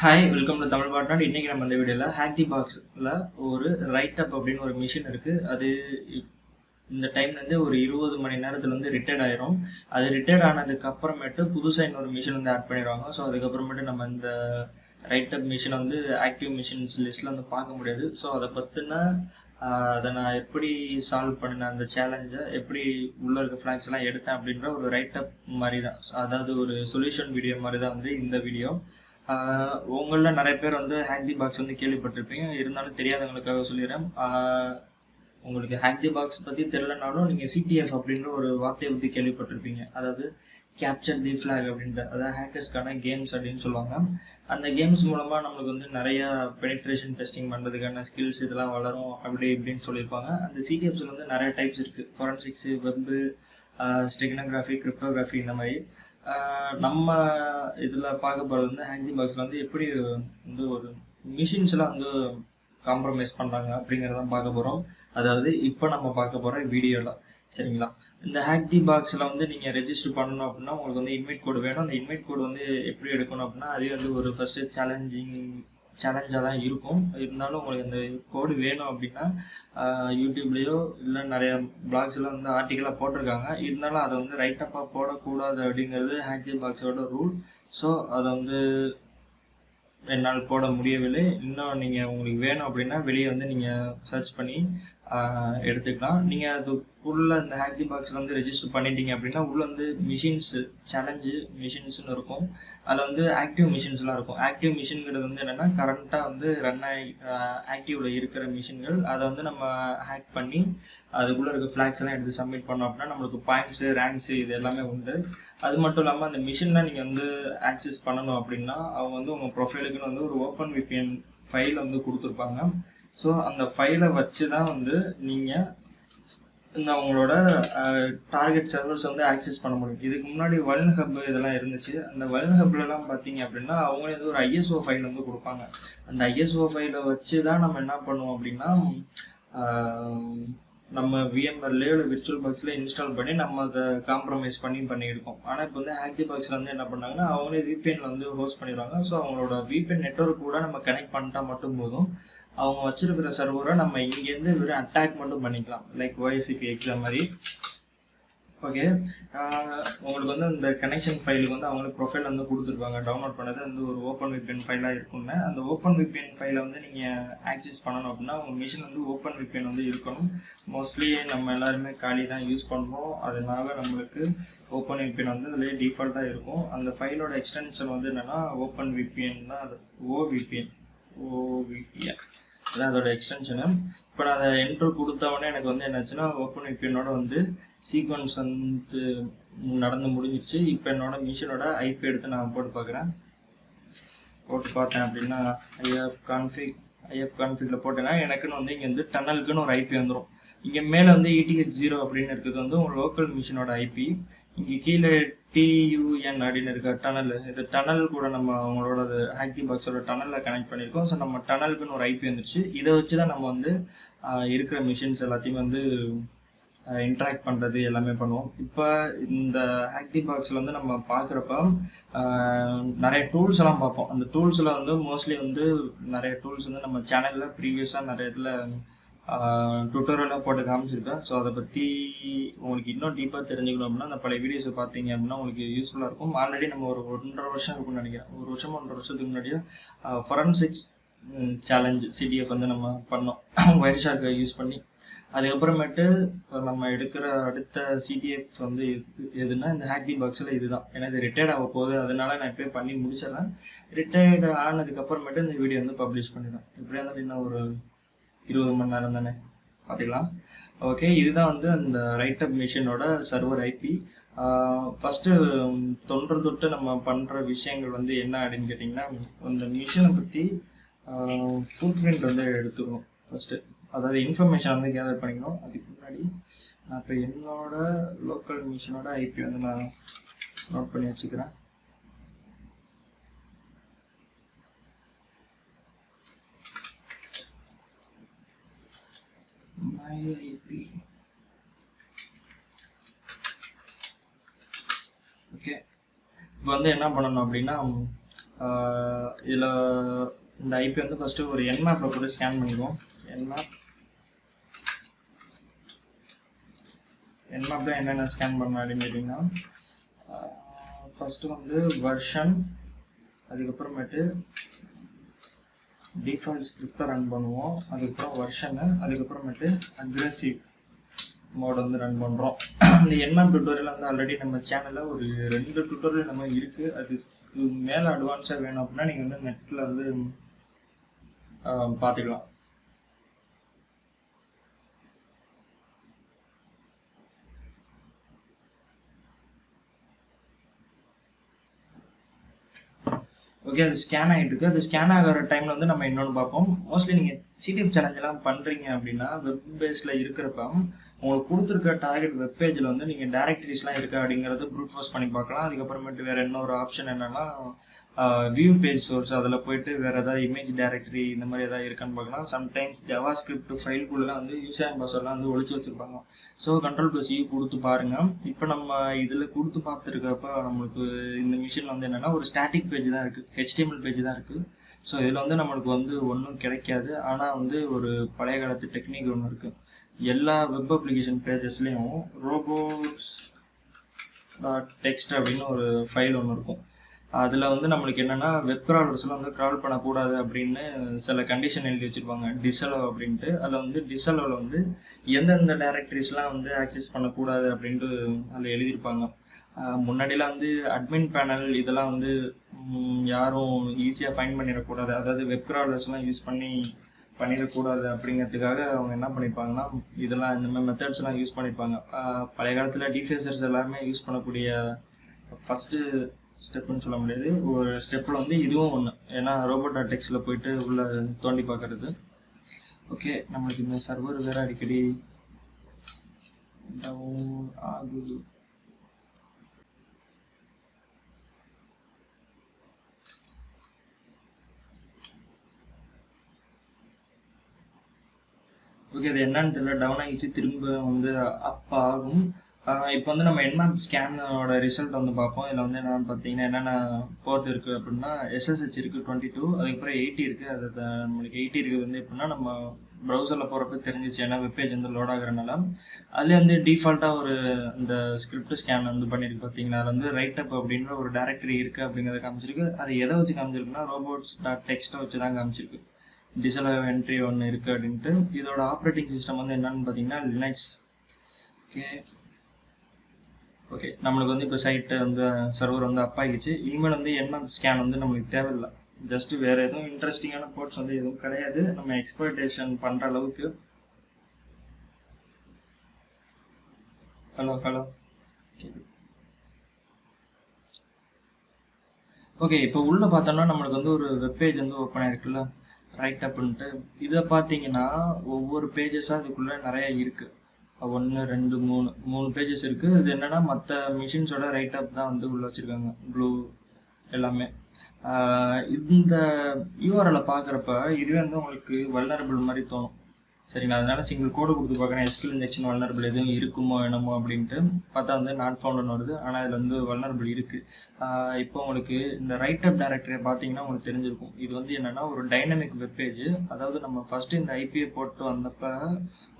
Hi welcome to Tamil பாட்நாட். இன்னைக்கு நம்ம இந்த வீடியோவில் ஹேக் தி பாக்ஸில் ஒரு ரைட் அப் அப்படின்னு ஒரு மிஷின் இருக்குது. அது இந்த டைம்லேருந்து ஒரு 20 மணி நேரத்தில் வந்து ரிட்டையர்ட் ஆயிரும். அது ரிட்டையர்ட் ஆனதுக்கு அப்புறமேட்டு புதுசாக இன்னொரு மிஷின் வந்து ஆட் பண்ணிடுவாங்க. ஸோ அதுக்கப்புறமேட்டு நம்ம இந்த ரைட் அப் மிஷினை வந்து ஆக்டிவ் மிஷின்ஸ் லிஸ்ட்டில் வந்து பார்க்க முடியாது. ஸோ அதை பற்றின அதை நான் எப்படி சால்வ் பண்ணினேன், அந்த சேலஞ்சை எப்படி உள்ளே இருக்க ஃப்ளாக்ஸ் எல்லாம் எடுத்தேன் அப்படின்ற ஒரு ரைட் அப் மாதிரி தான், அதாவது ஒரு சொல்யூஷன் வீடியோ மாதிரி தான் வந்து இந்த வீடியோ. உங்களில் நிறைய பேர் வந்து ஹேக் தி பாக்ஸ் வந்து கேள்விப்பட்டிருப்பீங்க. இருந்தாலும் தெரியாதவங்களுக்காக சொல்லிடுறேன். உங்களுக்கு ஹேக் தி பாக்ஸ் பற்றி தெரியலனாலும் நீங்கள் சிடிஎஃப் அப்படின்ற ஒரு வார்த்தையை பற்றி கேள்விப்பட்டிருப்பீங்க. அதாவது கேப்சர் தி ஃப்ளாக் அப்படின்ற, அதாவது ஹேக்கர்ஸ்க்கான கேம்ஸ் அப்படின்னு சொல்லுவாங்க. அந்த கேம்ஸ் மூலமாக நம்மளுக்கு வந்து நிறைய பெனிட்ரேஷன் டெஸ்டிங் பண்ணுறதுக்கான ஸ்கில்ஸ் இதெல்லாம் வளரும் அப்படி இப்படின்னு சொல்லியிருப்பாங்க. அந்த சிடிஎஃப்ஸில் வந்து நிறைய டைப்ஸ் இருக்குது. ஃபாரன்சிக்ஸு, வெப்பு, ஸ்டெக்னோகிராஃபி, கிரிப்டோகிராஃபி, இந்த மாதிரி. நம்ம இதில் பார்க்க போகிறது வந்து ஹேக் தி பாக்ஸில் வந்து எப்படி வந்து ஒரு மிஷின்ஸ்லாம் வந்து காம்ப்ரமைஸ் பண்ணுறாங்க அப்படிங்கிறதான் பார்க்க போகிறோம். அதாவது இப்போ நம்ம பார்க்க போகிற வீடியோவில், சரிங்களா? இந்த ஹேக் தி பாக்ஸில் வந்து நீங்கள் ரெஜிஸ்டர் பண்ணணும் அப்படின்னா உங்களுக்கு வந்து இன்வைட் கோடு வேணும். அந்த இன்வைட் கோடு வந்து எப்படி எடுக்கணும் அப்படின்னா, அதே வந்து ஒரு ஃபஸ்ட்டு சேலஞ்சாக தான் இருக்கும். இருந்தாலும் உங்களுக்கு இந்த கோடு வேணும் அப்படின்னா யூடியூப்லேயோ இல்லை நிறைய பிளாக்ஸ்லாம் வந்து ஆர்டிக்கலாக போட்டிருக்காங்க. இருந்தாலும் அதை வந்து ரைட்டப்பாக போடக்கூடாது அப்படிங்கிறது ஹேக் தி பாக்ஸோட ரூல். ஸோ அதை வந்து என்னால் போட முடியவில்லை. இன்னும் நீங்கள் உங்களுக்கு வேணும் அப்படின்னா வெளியே வந்து நீங்கள் சர்ச் பண்ணி எடுத்துக்கலாம். நீங்கள் அதுக்குள்ள இந்த ஹேக் தி பாக்ஸில் வந்து ரெஜிஸ்டர் பண்ணிட்டீங்க அப்படின்னா உள்ள வந்து மிஷின்ஸ் சேலஞ்சு மிஷின்ஸ்னு இருக்கும். அதில் வந்து ஆக்டிவ் மிஷின்ஸ்லாம் இருக்கும். ஆக்டிவ் மிஷின்ங்கிறது வந்து என்னென்னா கரண்ட்டாக வந்து ரன் ஆகி ஆக்டிவில் இருக்கிற மிஷின்கள். அதை வந்து நம்ம ஹேக் பண்ணி அதுக்குள்ளே இருக்க ஃப்ளாக்ஸ் எல்லாம் எடுத்து சப்மிட் பண்ணோம் அப்படின்னா நம்மளுக்கு பாயிண்ட்ஸு, ரேங்க்ஸு இது எல்லாமே உண்டு. அது மட்டும் இல்லாமல் அந்த மிஷினில் நீங்கள் வந்து ஆக்சஸ் பண்ணணும் அப்படின்னா அவங்க வந்து உங்கள் ப்ரொஃபைலுக்குன்னு வந்து ஒரு ஓப்பன் விபிஎன் ஃபைல் வந்து கொடுத்துருப்பாங்க. ஸோ அந்த ஃபைலை வச்சு தான் வந்து நீங்கள் இந்த அவங்களோட டார்கெட் சர்வர்ஸ் வந்து ஆக்சஸ் பண்ண முடியும். இதுக்கு முன்னாடி வல்ன் ஹப் இதெல்லாம் இருந்துச்சு. அந்த வல்ன் ஹப்லலாம் பார்த்தீங்க அப்படின்னா அவங்களே வந்து ஒரு ஐஎஸ்ஓ ஃபைல் வந்து கொடுப்பாங்க. அந்த ஐஎஸ்ஓ ஃபைலை வச்சு தான் நம்ம என்ன பண்ணுவோம் அப்படின்னா நம்ம விஎம்ஆர்லேயோ இல்லை விர்ச்சுவல் பாக்ஸில் இன்ஸ்டால் பண்ணி நம்ம அதை காம்ப்ரமைஸ் பண்ணியிருக்கோம். ஆனால் இப்போ வந்து ஹேக் தி பாக்ஸில் வந்து என்ன பண்ணாங்கன்னா அவங்களே விபிஎன்ல வந்து ஹோஸ்ட் பண்ணிடுவாங்க. ஸோ அவங்களோட விபிஎன் நெட்வொர்க் கூட நம்ம கனெக்ட் பண்ணிட்டா மட்டும் போதும். அவங்க வச்சிருக்கிற சர்வரை நம்ம இங்கேருந்து வெறும் அட்டாக் மட்டும் பண்ணிக்கலாம், லைக் OSCP எக்ஸாம் மாதிரி. ஓகே, உங்களுக்கு வந்து இந்த கனெக்ஷன் ஃபைலுக்கு வந்து அவங்களுக்கு ப்ரொஃபைல் வந்து கொடுத்துருப்பாங்க. டவுன்லோட் பண்ணது வந்து ஒரு ஓப்பன் விபிஎன் ஃபைலாக இருக்குன்னு. அந்த ஓப்பன் விபிஎன் ஃபைலை வந்து நீங்கள் ஆக்சஸ் பண்ணணும் அப்படின்னா உங்கள் மிஷின் வந்து ஓப்பன் விபிஎன் வந்து இருக்கணும். மோஸ்ட்லி நம்ம எல்லாருமே காலி தான் யூஸ் பண்ணுறோம். அதனால நம்மளுக்கு ஓப்பன் விபிஎன் வந்து அதிலே டிஃபால்ட்டாக இருக்கும். அந்த ஃபைலோட எக்ஸ்டென்ஷன் வந்து என்னென்னா ஓப்பன் விபிஎன் தான். அது ஓவிபிஎன் அதான் அதோட எக்ஸ்டென்ஷனு. இப்போ நான் அதை என்ட்ரு கொடுத்தவொடனே எனக்கு வந்து என்னாச்சுன்னா ஓப்பன் விபிஎனோட வந்து சீக்வன்ஸ் வந்து நடந்து முடிஞ்சிருச்சு. இப்போ என்னோட மிஷினோட ஐபி எடுத்து நான் போட்டு பார்த்தேன் அப்படின்னா ஐஎஃப் கான்ஃபிகில் போட்டேன்னா எனக்குன்னு வந்து இங்கே வந்து டனலுக்குன்னு ஒரு ஐபி வந்துடும். இங்கே மேலே வந்து ETH0 அப்படின்னு இருக்கிறது வந்து உங்கள் லோக்கல் மிஷினோட ஐபி. இங்கே கீழே TUN அப்படின்னு இருக்க டனல், இது டனல் கூட நம்ம அவங்களோட ஹேக் தி பாக்ஸோட டனலில் கனெக்ட் பண்ணியிருக்கோம். ஸோ நம்ம டனலுக்குன்னு ஒரு ஐபி வந்துருச்சு. இதை வச்சு தான் நம்ம வந்து இருக்கிற மிஷின்ஸ் எல்லாத்தையும் வந்து இன்ட்ராக்ட் பண்ணுறது எல்லாமே பண்ணுவோம். இப்போ இந்த ஹேக் தி பாக்ஸில் வந்து நம்ம பார்க்குறப்ப நிறைய டூல்ஸ் எல்லாம் பார்ப்போம். அந்த டூல்ஸில் வந்து மோஸ்ட்லி வந்து நிறைய டூல்ஸ் வந்து நம்ம சேனலில் ப்ரீவியஸாக நிறைய இதில் டுட்டோரியலாக போட்டு காமிச்சிருப்பேன். ஸோ அதை பற்றி உங்களுக்கு இன்னும் டீப்பாக தெரிஞ்சுக்கணும் அப்படின்னா அந்த பழைய வீடியோஸை பார்த்தீங்க அப்படின்னா உங்களுக்கு யூஸ்ஃபுல்லாக இருக்கும். ஆல்ரெடி நம்ம ஒரு 1.5 வருஷம் இருக்கும்னு நினைக்கிறேன். 1 வருஷத்துக்கு முன்னாடியே ஃபாரன்சிக்ஸ் சேலஞ்ச் CDF வந்து நம்ம பண்ணோம் ஒயர் ஷார்க்கை யூஸ் பண்ணி. அதுக்கப்புறமேட்டு நம்ம எடுக்கிற அடுத்த CDF வந்து எதுனா இந்த ஹேக் தி பாக்ஸில் இதுதான். ஏன்னா இது ரிட்டையர்ட் ஆக போகுது, அதனால நான் இப்போ பண்ணி முடிச்சிடறேன். ரிட்டையர்டு ஆனதுக்கப்புறமேட்டு இந்த வீடியோ வந்து பப்ளிஷ் பண்ணிடுறேன். இப்படியா இருந்தாலும் இன்னும் ஒரு 20 மணி நேரம் தானே, பார்த்துக்கலாம். ஓகே, இதுதான் வந்து அந்த ரைட் அப் மிஷினோட சர்வர் ஐபி. ஃபஸ்ட்டு தொன்று நம்ம பண்ணுற விஷயங்கள் வந்து என்ன அப்படின்னு கேட்டிங்கன்னா, அந்த மிஷினை பற்றி ஃபுட் பிரிண்ட் வந்து எடுத்துக்கணும் ஃபஸ்ட்டு. அதாவது இன்ஃபர்மேஷன் வந்து கேதர் பண்ணிக்கணும். அதுக்கு முன்னாடி நான் இப்போ என்னோட லோக்கல் மிஷினோட ஐபி வந்து நான் நோட் பண்ணி வச்சுக்கிறேன். my IP. ஓகே, இப்போ வந்து என்ன பண்ணணும் அப்படின்னா இதில் இந்த ஐபி வந்து ஃபஸ்ட்டு ஒரு என்மேப்பில் போட்டு ஸ்கேன் பண்ணிக்குவோம். என்மேப்பில் என்னென்ன ஸ்கேன் பண்ணணும் அப்படின்னு கேட்டிங்கன்னா, ஃபஸ்ட்டு வந்து வெர்ஷன், அதுக்கப்புறமேட்டு டிஃபால்ட் ஸ்கிரிப்டை ரன் பண்ணுவோம், அதுக்கப்புறம் வெர்ஷனு, அதுக்கப்புறமேட்டு அக்ரெசிவ் மோட் வந்து ரன் பண்ணுறோம். இந்த என்மேப் டுட்டோரியல் வந்து ஆல்ரெடி நம்ம சேனலில் ஒரு 2 டுட்டோரியல் நம்ம இருக்குது. அதுக்கு மேலே அட்வான்ஸாக வேணும் அப்படின்னா நீங்கள் வந்து நெட்டில் வந்து பார்த்துக்கலாம். ஓகே, அது ஸ்கேன் ஆகிட்டு இருக்கு. அது ஸ்கேன் ஆகிற டைமில் வந்து நம்ம இன்னொன்று பார்ப்போம். மோஸ்ட்லி நீங்கள் சிடிஎஃப் சேலஞ்ச் எல்லாம் பண்ணுறீங்க அப்படின்னா வெப் பேஸில் இருக்கிறப்ப உங்களுக்கு கொடுத்துருக்க டார்கெட் வெப் பேஜில் வந்து நீங்கள் டேரக்டரிஸ்லாம் இருக்கா அப்படிங்கிறது ப்ரூட் ஃபோர்ஸ் பண்ணி பார்க்கலாம். அதுக்கப்புறமேட்டு வேறு இன்னொரு ஆப்ஷன் என்னென்னா வியூ பேஜ் சோர்ஸ், அதில் போயிட்டு வேறு ஏதாவது இமேஜ் டேரக்டரி இந்த மாதிரி எதாவது இருக்கான்னு பார்க்கலாம். சம்டைம்ஸ் ஜாவா ஸ்கிரிப்ட் ஃபைல்குள்ளெலாம் வந்து யூசர் அண்ட் பாஸ்வேர்ட்லாம் வந்து ஒழிச்சு வச்சுருப்பாங்க. ஸோ Ctrl+U கொடுத்து பாருங்கள். இப்போ நம்ம இதில் கொடுத்து பார்த்துருக்கப்ப நம்மளுக்கு இந்த மிஷினில் வந்து என்னென்னா ஒரு ஸ்டாட்டிக் பேஜ் தான் இருக்குது, HTML பேஜ் தான் இருக்குது. ஸோ இதில் வந்து நம்மளுக்கு வந்து ஒன்றும் கிடைக்காது. ஆனால் வந்து ஒரு பழைய காலத்து டெக்னிக் ஒன்று இருக்குது. எல்லா வெப் அப்ளிகேஷன் பேஜஸ்லேயும் robots.txt அப்படின்னு ஒரு ஃபைல் ஒன்று இருக்கும். அதில் வந்து நம்மளுக்கு என்னென்னா வெப் க்ராலர்ஸ்லாம் வந்து க்ரால் பண்ணக்கூடாது அப்படின்னு சில கண்டிஷன் எழுதி வச்சுருப்பாங்க, டிஸ்அலோ அப்படின்ட்டு. அதில் வந்து டிஸ்அலோவில் வந்து எந்தெந்த டேரக்டரிஸ்லாம் வந்து ஆக்சஸ் பண்ணக்கூடாது அப்படின்ட்டு அதில் எழுதியிருப்பாங்க. முன்னாடிலாம் வந்து அட்மின் பேனல் இதெல்லாம் வந்து யாரும் ஈஸியாக ஃபைண்ட் பண்ணிடக்கூடாது, அதாவது வெப் க்ராலர்ஸ்லாம் யூஸ் பண்ணிடக்கூடாது அப்படிங்கிறதுக்காக அவங்க என்ன பண்ணியிருப்பாங்கன்னா இதெல்லாம் இந்த மாதிரி மெத்தட்ஸ்லாம் யூஸ் பண்ணியிருப்பாங்க. பழைய காலத்தில் டிஃபேசர்ஸ் எல்லாருமே யூஸ் பண்ணக்கூடிய ஃபஸ்ட்டு ஸ்டெப்புன்னு சொல்ல முடியாது, ஒரு ஸ்டெப்பில் வந்து இதுவும் ஒன்று. ஏன்னா robots.txt போயிட்டு உள்ள தோண்டி பார்க்கறது. ஓகே, நம்மளுக்கு இந்த சர்வர் வேறு அடிக்கடி டவுன் ஆகுது. ஓகே, அது என்னன்னு தெரியல, டவுன் ஆகிடுச்சு, திரும்ப வந்து அப் ஆகும். இப்போ வந்து நம்ம என்மேப் ஸ்கேனோட ரிசல்ட் வந்து பார்ப்போம். இதில் வந்து என்னென்னு பார்த்தீங்கன்னா என்னென்ன போர்ட் இருக்குது அப்படின்னா SSH இருக்குது 22, அதுக்கப்புறம் 80 இருக்குது. அது நம்மளுக்கு 80 இருக்குது வந்து எப்படின்னா நம்ம ப்ரௌசரில் போகிறப்ப தெரிஞ்சிச்சு, ஏன்னா வெப்பேஜ் வந்து லோட் ஆகுறதுனால. அதுலேயே வந்து டிஃபால்ட்டாக ஒரு இந்த ஸ்கிரிப்ட் ஸ்கேன் வந்து பண்ணியிருக்கு பார்த்தீங்கன்னா, அதில் வந்து ரைட் அப் அப்படின்ற ஒரு டேரக்டரி இருக்குது அப்படிங்கிறத காமிச்சிருக்கு. அது எதை வச்சு காமிச்சிருக்குன்னா robots.txt வச்சு தான் காமிச்சிருக்கு. டிஸ்அலோ என்ட்ரி ஒன்று இருக்குது அப்படின்ட்டு. இதோட ஆப்ரேட்டிங் சிஸ்டம் வந்து என்னன்னு பார்த்தீங்கன்னா லினக்ஸ். ஓகே, நம்மளுக்கு வந்து இப்போ சைட்டு வந்து சர்வர் வந்து அப் ஆகிடுச்சு. இனிமேல் வந்து என்மேப் ஸ்கேன் வந்து நம்மளுக்கு தேவையில்லை. ஜஸ்ட் வேறு எதுவும் இன்ட்ரெஸ்டிங்கான போர்ட்ஸ் வந்து எதுவும் கிடையாது நம்ம எக்ஸ்ப்ளாய்டேஷன் பண்ணுற அளவுக்கு. ஹலோ ஓகே, இப்போ உள்ளே பார்த்தோம்னா நம்மளுக்கு வந்து ஒரு வெப்பேஜ் வந்து ஓப்பன் ஆகிருக்குல்ல, ரைட் அப்புன்ட்டு. இதை பார்த்தீங்கன்னா ஒவ்வொரு பேஜஸாக அதுக்குள்ளே நிறைய இருக்குது. 1 2 3 பேஜஸ் இருக்குது. இது என்னென்னா மற்ற மிஷின்ஸோட ரைட் அப் தான் வந்து உள்ளே வச்சுருக்காங்க, ப்ளூ எல்லாமே. இந்த யூஆர்எல்லை பார்க்குறப்ப இதுவே வந்து உங்களுக்கு வல்னரபிள் மாதிரி தோணும். சரிங்களா, அதனால சிங்கிள் கோடு கொடுத்து பார்க்குறேன், SQL இன்ஜெக்ஷன் வல்னரபிள் எதுவும் இருக்குமோ என்னமோ அப்படின்ட்டு பார்த்தா வந்து நாட் ஃபவுண்டுன்னு வருது. ஆனால் இதில் வந்து வல்னரபிள் இருக்குது. இப்போ உங்களுக்கு இந்த ரைட் அப் டேரக்டரியை பார்த்தீங்கன்னா உங்களுக்கு தெரிஞ்சிருக்கும். இது வந்து என்னென்னா ஒரு டைனமிக் வெப்பேஜ். அதாவது நம்ம ஃபஸ்ட்டு இந்த ஐபியை போட்டு வந்தப்போ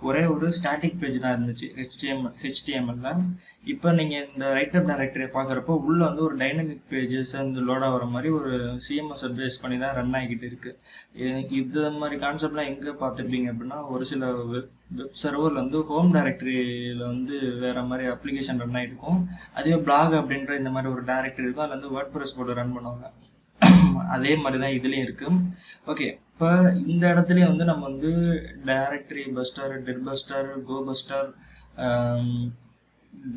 ஒரே ஒரு ஸ்டாட்டிக் பேஜ் தான் இருந்துச்சு HTML. இப்போ நீங்கள் இந்த ரைட் அப் டேரக்டரியை பார்க்குறப்போ உள்ளே வந்து ஒரு டைனமிக் பேஜஸ் வந்து லோடாக வர மாதிரி ஒரு CMS பேஸ் பண்ணி தான் ரன் ஆகிக்கிட்டு இருக்குது. இது மாதிரி கான்செப்ட்லாம் எங்கே பார்த்துருப்பீங்க அப்படின்னா ஒரு சில வெப் சர்வரில் வந்து ஹோம் டைரக்டரியில் வந்து வேறு மாதிரி அப்ளிகேஷன் ரன் ஆகிருக்கும். அதுவே பிளாக் அப்படின்ற இந்த மாதிரி ஒரு டைரக்டரி இருக்கும், அதில் வந்து வேர்ட்பிரஸ் போட்டு ரன் பண்ணுவாங்க. அதே மாதிரி தான் இதுலேயும் இருக்குது. ஓகே, இப்போ இந்த இடத்துலையும் வந்து நம்ம வந்து டைரக்டரி பஸ்டர், டெர்பஸ்டர், கோபஸ்டர்,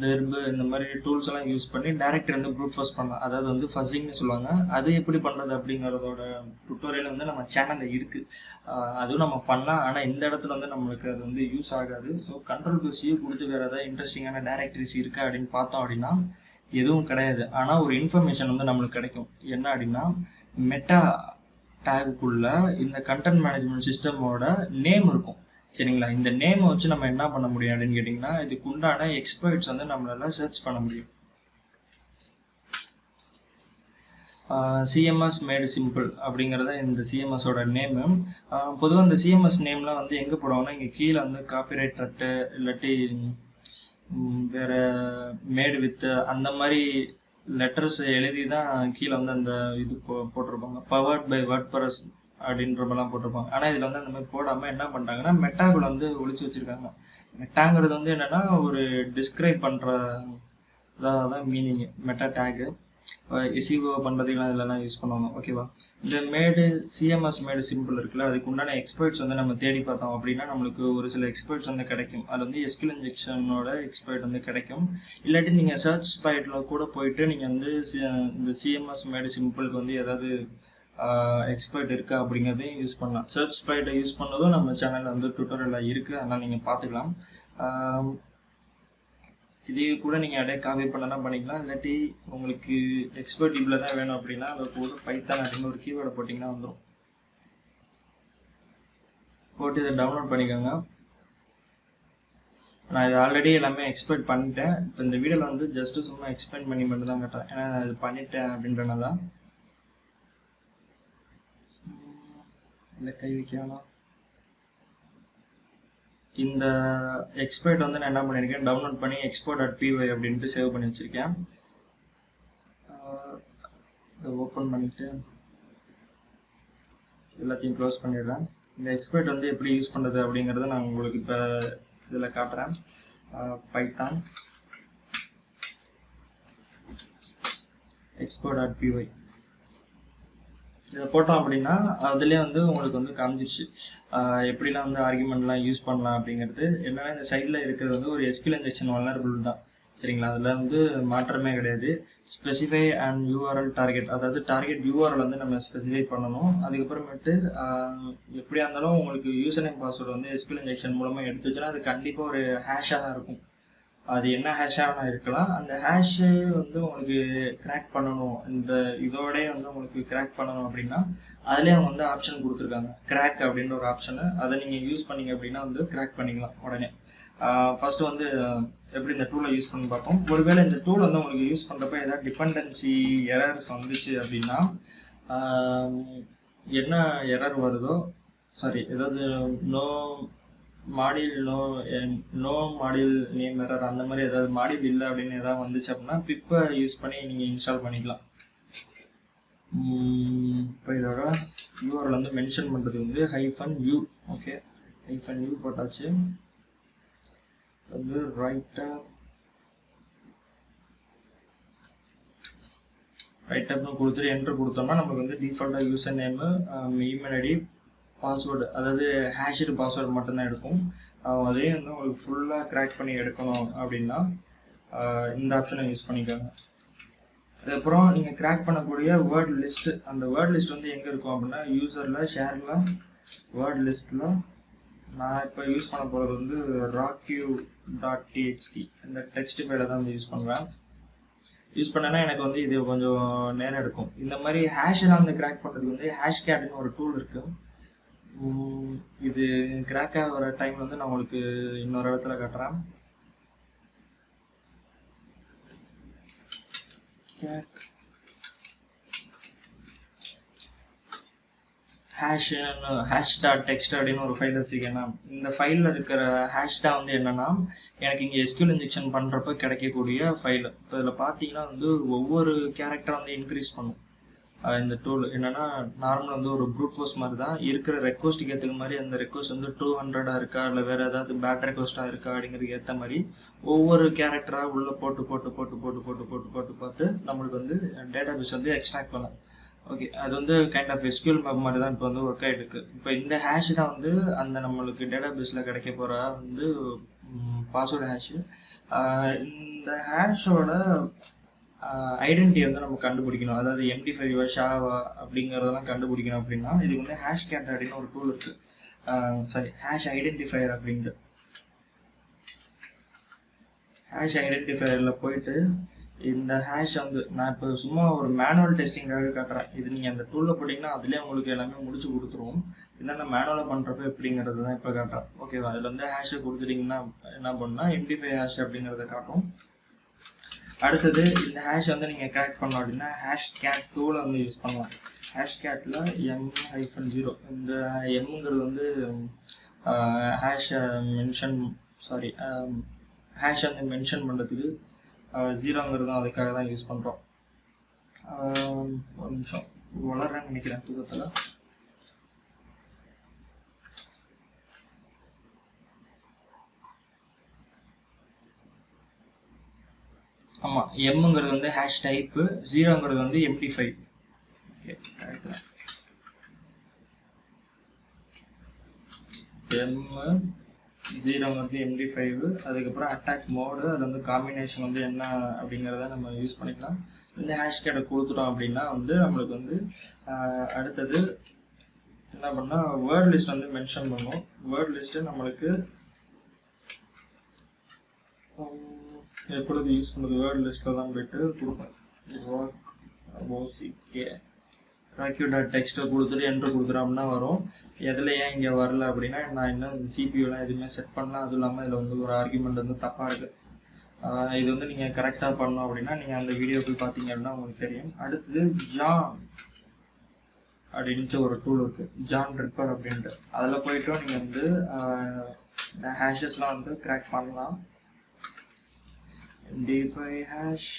டெர்பு இந்த மாதிரி டூல்ஸ் எல்லாம் யூஸ் பண்ணி டைரக்டரி வந்து ப்ரூட் ஃபோர்ஸ் பண்ணலாம். அதாவது வந்து ஃபஸ்ஸிங்னு சொல்லுவாங்க. அது எப்படி பண்ணுறது அப்படிங்கிறதோட டுட்டோரியல் வந்து நம்ம சேனலில் இருக்குது. அதுவும் நம்ம பண்ணலாம். ஆனால் இந்த இடத்துல வந்து நம்மளுக்கு அது வந்து யூஸ் ஆகாது. ஸோ Ctrl+U கொடுத்து வேறு ஏதாவது இன்ட்ரெஸ்டிங்கான டைரக்டரிஸ் இருக்கா அப்படின்னு பார்த்தோம் அப்படின்னா எதுவும் கிடையாது. ஆனால் ஒரு இன்ஃபர்மேஷன் வந்து நம்மளுக்கு கிடைக்கும். என்ன அப்படின்னா மெட்டா டேகுக்குள்ள இந்த கண்டென்ட் மேனேஜ்மெண்ட் சிஸ்டமோட நேம் இருக்கும். சரிங்களா, இந்த நேமை வச்சு நம்ம என்ன பண்ண முடியும் அப்படின்னு கேட்டிங்கன்னா இதுக்கு உண்டான எக்ஸ்பர்ட்ஸ் வந்து நம்மளால சர்ச் பண்ண முடியும். சிஎம்எஸ் மேடு சிம்பிள் அப்படிங்கிறத இந்த சிஎம்எஸோட நேமு. பொதுவாக இந்த சிஎம்எஸ் நேம்லாம் வந்து எங்கே போடுவாங்கன்னா இங்கே கீழே வந்து காப்பிரைட் தட்டு இல்லாட்டி வேற மேடு வித்து அந்த மாதிரி லெட்டர்ஸ் எழுதி தான் கீழே வந்து அந்த இது போட்டிருப்பாங்க. பவர்ட் பை வேர்ட்பிரஸ் அப்படின்ற மாதிரிலாம் போட்டிருப்பாங்க. ஆனால் இதில் வந்து அந்த மாதிரி போடாமல் என்ன பண்ணிட்டாங்கன்னா மெட்டாக்குள்ள வந்து ஒழிச்சு வச்சிருக்காங்க. மெட்டாங்கிறது வந்து என்னன்னா ஒரு டிஸ்கிரைப் பண்ணுற தான் மீனிங் மெட்டா டேகு. எஸ்இஓ பண்ணுறதுக்கெலாம் இதெல்லாம் யூஸ் பண்ணுவாங்க. ஓகேவா? இந்த மேடு சிஎம்எஸ் மேடு சிம்பிள் இருக்குல்ல, அதுக்கு உண்டான எக்ஸ்பர்ட்ஸ் வந்து நம்ம தேடி பார்த்தோம் அப்படின்னா நம்மளுக்கு ஒரு சில எக்ஸ்பர்ட்ஸ் வந்து கிடைக்கும். அது வந்து எஸ்கியூஎல் இன்ஜெக்ஷனோட எக்ஸ்பர்ட் வந்து கிடைக்கும். இல்லாட்டி நீங்கள் சர்ச் ஸ்பைட்டில் கூட போயிட்டு நீங்கள் வந்து இந்த சிஎம்எஸ் மேடு சிம்பிளுக்கு வந்து ஏதாவது எக்ஸ்பர்ட் இருக்கா அப்படிங்கிறதையும் யூஸ் பண்ணலாம். சர்ச் ஸ்பைட்டை யூஸ் பண்ணதும் நம்ம சேனலில் வந்து டுட்டோரியலாக இருக்குது, அதனால் நீங்கள் பார்த்துக்கலாம். இதே கூட நீங்கள் அப்படியே காப்பி பண்ணலாம் பண்ணிக்கலாம். இல்லாட்டி உங்களுக்கு எக்ஸ்பர்ட் இவ்வளோ தான் வேணும் அப்படின்னா அதை கூட பைத்தான் அப்படின்னு ஒரு கீவேர்டை போட்டிங்கன்னா வந்துடும். போட்டு இதை டவுன்லோட் பண்ணிக்கோங்க. நான் இது ஆல்ரெடி எல்லாமே எக்ஸ்பெக்ட் பண்ணிட்டேன். இப்போ இந்த வீடியோவில் வந்து ஜஸ்ட்டு சும்மா எக்ஸ்பிளைன் பண்ணி மட்டும் தான் கேட்டேன், ஏன்னா நான் இது பண்ணிட்டேன் அப்படின்றனால. இல்லை கை வைக்கலாம். இந்த எக்ஸ்பர்ட் வந்து நான் என்ன பண்ணியிருக்கேன், டவுன்லோட் பண்ணி export.py அப்படின்ட்டு சேவ் பண்ணி வச்சுருக்கேன். இதை ஓப்பன் பண்ணிவிட்டு எல்லாத்தையும் க்ளோஸ் பண்ணிடுறேன். இந்த எக்ஸ்பர்ட் வந்து எப்படி யூஸ் பண்ணுறது அப்படிங்கிறத நான் உங்களுக்கு இப்போ இதில் காட்டுறேன். பைத்தான் export.py இதை போட்டோம் அப்படின்னா அதுலேயே வந்து உங்களுக்கு வந்து காமிச்சிருச்சு எப்படிலாம் வந்து ஆர்குமெண்ட்லாம் யூஸ் பண்ணலாம் அப்படிங்கிறது. என்னன்னா இந்த சைடில் இருக்கிறது வந்து ஒரு எஸ்கியூஎல் இன்ஜெக்ஷன் வல்னரபிள் தான், சரிங்களா? அதில் வந்து மாற்றமே கிடையாது. ஸ்பெசிஃபை அண்ட் யூஆர்எல் டார்கெட், அதாவது டார்கெட் யூஆர்எல் வந்து நம்ம ஸ்பெசிஃபை பண்ணணும். அதுக்கப்புறமேட்டு எப்படியா இருந்தாலும் உங்களுக்கு யூசர் நேம் பாஸ்வேர்டு வந்து எஸ்கியூஎல் இன்ஜெக்ஷன் மூலமாக எடுத்துச்சுன்னா அது கண்டிப்பாக ஒரு ஹேஷாக தான் இருக்கும். அது என்ன ஹேஷாக இருக்கலாம். அந்த ஹேஷு வந்து உங்களுக்கு கிராக் பண்ணணும், இந்த இதோடய வந்து உங்களுக்கு கிராக் பண்ணணும் அப்படின்னா அதுலேயே அவங்க வந்து ஆப்ஷன் கொடுத்துருக்காங்க, கிராக் அப்படின்ற ஒரு ஆப்ஷனு. அதை நீங்கள் யூஸ் பண்ணீங்க அப்படின்னா வந்து கிராக் பண்ணிக்கலாம் உடனே. ஃபர்ஸ்ட் வந்து எப்படி இந்த டூலை யூஸ் பண்ணி பார்ப்போம். ஒருவேளை இந்த டூல் வந்து உங்களுக்கு யூஸ் பண்ணுறப்ப ஏதாவது டிபெண்டன்சி எரர்ஸ் வந்துச்சு அப்படின்னா என்ன எரர் வருதோ, சாரி ஏதாவது no module no module name error அந்த மாதிரி ஏதாவது மாடியூல் இல்லை அப்படின்னு ஏதாவது வந்துச்சு அப்படின்னா பிப்பை யூஸ் பண்ணி நீங்கள் இன்ஸ்டால் பண்ணிக்கலாம். இப்போ இதோட யூஆர்எல் வந்து மென்ஷன் பண்ணுறது வந்து -u. ஓகே, -u போட்டாச்சு. வந்து ரைட்டப்னு கொடுத்துட்டு என்ட்ரு கொடுத்தோம்னா நமக்கு வந்து டிஃபால்ட்டாக user name, email ID, password, அதாவது ஹேஷ்டு பாஸ்வேர்டு மட்டும்தான் எடுக்கும். அதே வந்து உங்களுக்கு ஃபுல்லாக கிராக் பண்ணி எடுக்கணும் அப்படின்னா இந்த ஆப்ஷனை யூஸ் பண்ணிக்கோங்க. அதுக்கப்புறம் நீங்கள் கிராக் பண்ணக்கூடிய வேர்ட் லிஸ்ட்டு, அந்த வேர்ட் லிஸ்ட் வந்து எங்கே இருக்கும் அப்படின்னா யூசரில் ஷேரில் வேர்ட் லிஸ்ட்டில் நான் இப்போ யூஸ் பண்ண போகிறது வந்து rockq.txt இந்த டெக்ஸ்ட் ஃபைலை தான் வந்து யூஸ் பண்ணுவேன். யூஸ் பண்ணேன்னா எனக்கு வந்து இது கொஞ்சம் நேரம் எடுக்கும். இந்த மாதிரி ஹேஷெல்லாம் வந்து கிராக் பண்ணுறதுக்கு வந்து ஹேஷ்கேட்னு ஒரு டூல் இருக்குது. இது கிராக் ஆகிற டைம் வந்து நான் உங்களுக்கு இன்னொரு இடத்துல காட்டுறேன். hash.txt அப்படின்னு ஒரு ஃபைல் வச்சுருக்கேன்னா இந்த ஃபைலில் இருக்கிற ஹேஷ் தான் வந்து என்னென்னா எனக்கு இங்கே எஸ்கியூஎல் இன்ஜெக்ஷன் பண்ணுறப்ப கிடைக்கக்கூடிய ஃபைல். இப்போ இதில் பார்த்தீங்கன்னா வந்து ஒவ்வொரு கேரக்டரை வந்து இன்க்ரீஸ் பண்ணும் இந்த டூல். என்னன்னா நார்மல் வந்து ஒரு ப்ரூட் ஃபோர்ஸ் மாதிரி தான் இருக்கிற ரெக்வஸ்ட்டுக்கு ஏற்ற மாதிரி அந்த ரெக்வஸ்ட் வந்து 200 இருக்கா இல்லை வேறு ஏதாவது பேட் ரெக்வஸ்ட்டாக இருக்கா அப்படிங்கிறதுக்கு ஏற்ற மாதிரி ஒவ்வொரு கேரக்டராக உள்ளே போட்டு போட்டு போட்டு போட்டு போட்டு போட்டு போட்டு பார்த்து நம்மளுக்கு வந்து டேட்டாபேஸ் வந்து எக்ஸ்ட்ராக்ட் பண்ணலாம். ஓகே, அது வந்து கைண்ட் ஆஃப் எஸ்கியூஎல் மேப் மாதிரி தான் இப்போ வந்து ஒர்க் ஆகிட்டு இருக்கு. இப்போ இந்த ஹேஷ் தான் வந்து அந்த நம்மளுக்கு டேட்டாபேஸில் கிடைக்க போகிற வந்து பாஸ்வேர்டு ஹேஷு. இந்த ஹேஷோட ஐடென்டிட்டி வந்து நம்ம கண்டுபிடிக்கணும், அதாவது MD5 ஷாவா அப்படிங்கிறதெல்லாம் கண்டுபிடிக்கணும் அப்படின்னா இதுக்கு வந்து ஹேஷ்கேட் அப்படின்னு ஒரு டூல் இருக்கு. சாரி, ஹேஷ் ஐடென்டிஃபையர் அப்படின்ட்டு. ஹேஷ் ஐடென்டிஃபையரில் போயிட்டு இந்த ஹேஷ் வந்து நான் இப்போ சும்மா ஒரு மேனுவல் டெஸ்டிங்காக காட்டுறேன். இது நீங்கள் அந்த டூலில் போட்டிங்கன்னா அதுலேயே உங்களுக்கு எல்லாமே முடிச்சு கொடுத்துருவோம். இதெல்லாம் நான் மேனுவலாக பண்ணுறப்ப எப்படிங்கிறது தான் இப்போ காட்டுறேன். ஓகேவா? அதில் வந்து ஹேஷை கொடுத்துட்டிங்கன்னா என்ன பண்ணால் MD5 ஹேஷ் அப்படிங்கிறத காட்டும். அடுத்தது இந்த ஹேஷ் வந்து நீங்கள் கிராக் பண்ணோம் அப்படின்னா #cat டூல வந்து யூஸ் பண்ணலாம். #catல m-0 இந்த எம்ங்கிறது வந்து ஹேஷ் வந்து மென்ஷன் பண்ணுறதுக்கு, 0ங்கிறதும் அதுக்காக தான் யூஸ் பண்ணுறோம். ஒரு நிமிஷம் வளர்றேன்னு நினைக்கிறேன் தூக்கத்தில். ஆமாம், எம்ங்கிறது வந்து ஹேஷ் டைப்பு, 0ங்கிறது வந்து MD5. ஓகே, கரெக்டாக M0 வந்து MD5. அதுக்கப்புறம் அட்டாக் மோடு, அது வந்து காம்பினேஷன் வந்து என்ன அப்படிங்கிறத நம்ம யூஸ் பண்ணிக்கலாம். இந்த #cat கொடுத்துட்டோம் அப்படின்னா வந்து நம்மளுக்கு வந்து அடுத்தது என்ன பண்ணால் வேர்ட் லிஸ்ட் வந்து மென்ஷன் பண்ணும். வேர்ட் லிஸ்ட்டு நம்மளுக்கு எப்பொழுது யூஸ் பண்ணுறது, வேர்ட் லிஸ்ட்டில் தான் போயிட்டு கொடுப்பேன். ராக்யூ.டெக்ஸ்ட்டை கொடுத்துட்டு என்ட்ரு கொடுத்துட்டோம்னா வரும். எதில் ஏன் இங்கே வரல அப்படின்னா நான் இன்னும் சிபியூலாம் எதுவுமே செட் பண்ணல. அதுவும் இல்லாமல் இதில் வந்து ஒரு ஆர்குமெண்ட் வந்து தப்பாக இருக்குது. இது வந்து நீங்கள் கரெக்டாக பண்ணோம் அப்படின்னா நீங்கள் அந்த வீடியோ போய் பார்த்தீங்க அப்படின்னா உங்களுக்கு தெரியும். அடுத்தது ஜான் அப்படின்ட்டு ஒரு டூல் இருக்குது, ஜான் ரிப்பர் அப்படின்ட்டு. அதில் போய்ட்டும் நீங்கள் வந்து இந்த ஹேஷஸ்லாம் வந்து கிராக் பண்ணலாம். MD5 ஹேஷ்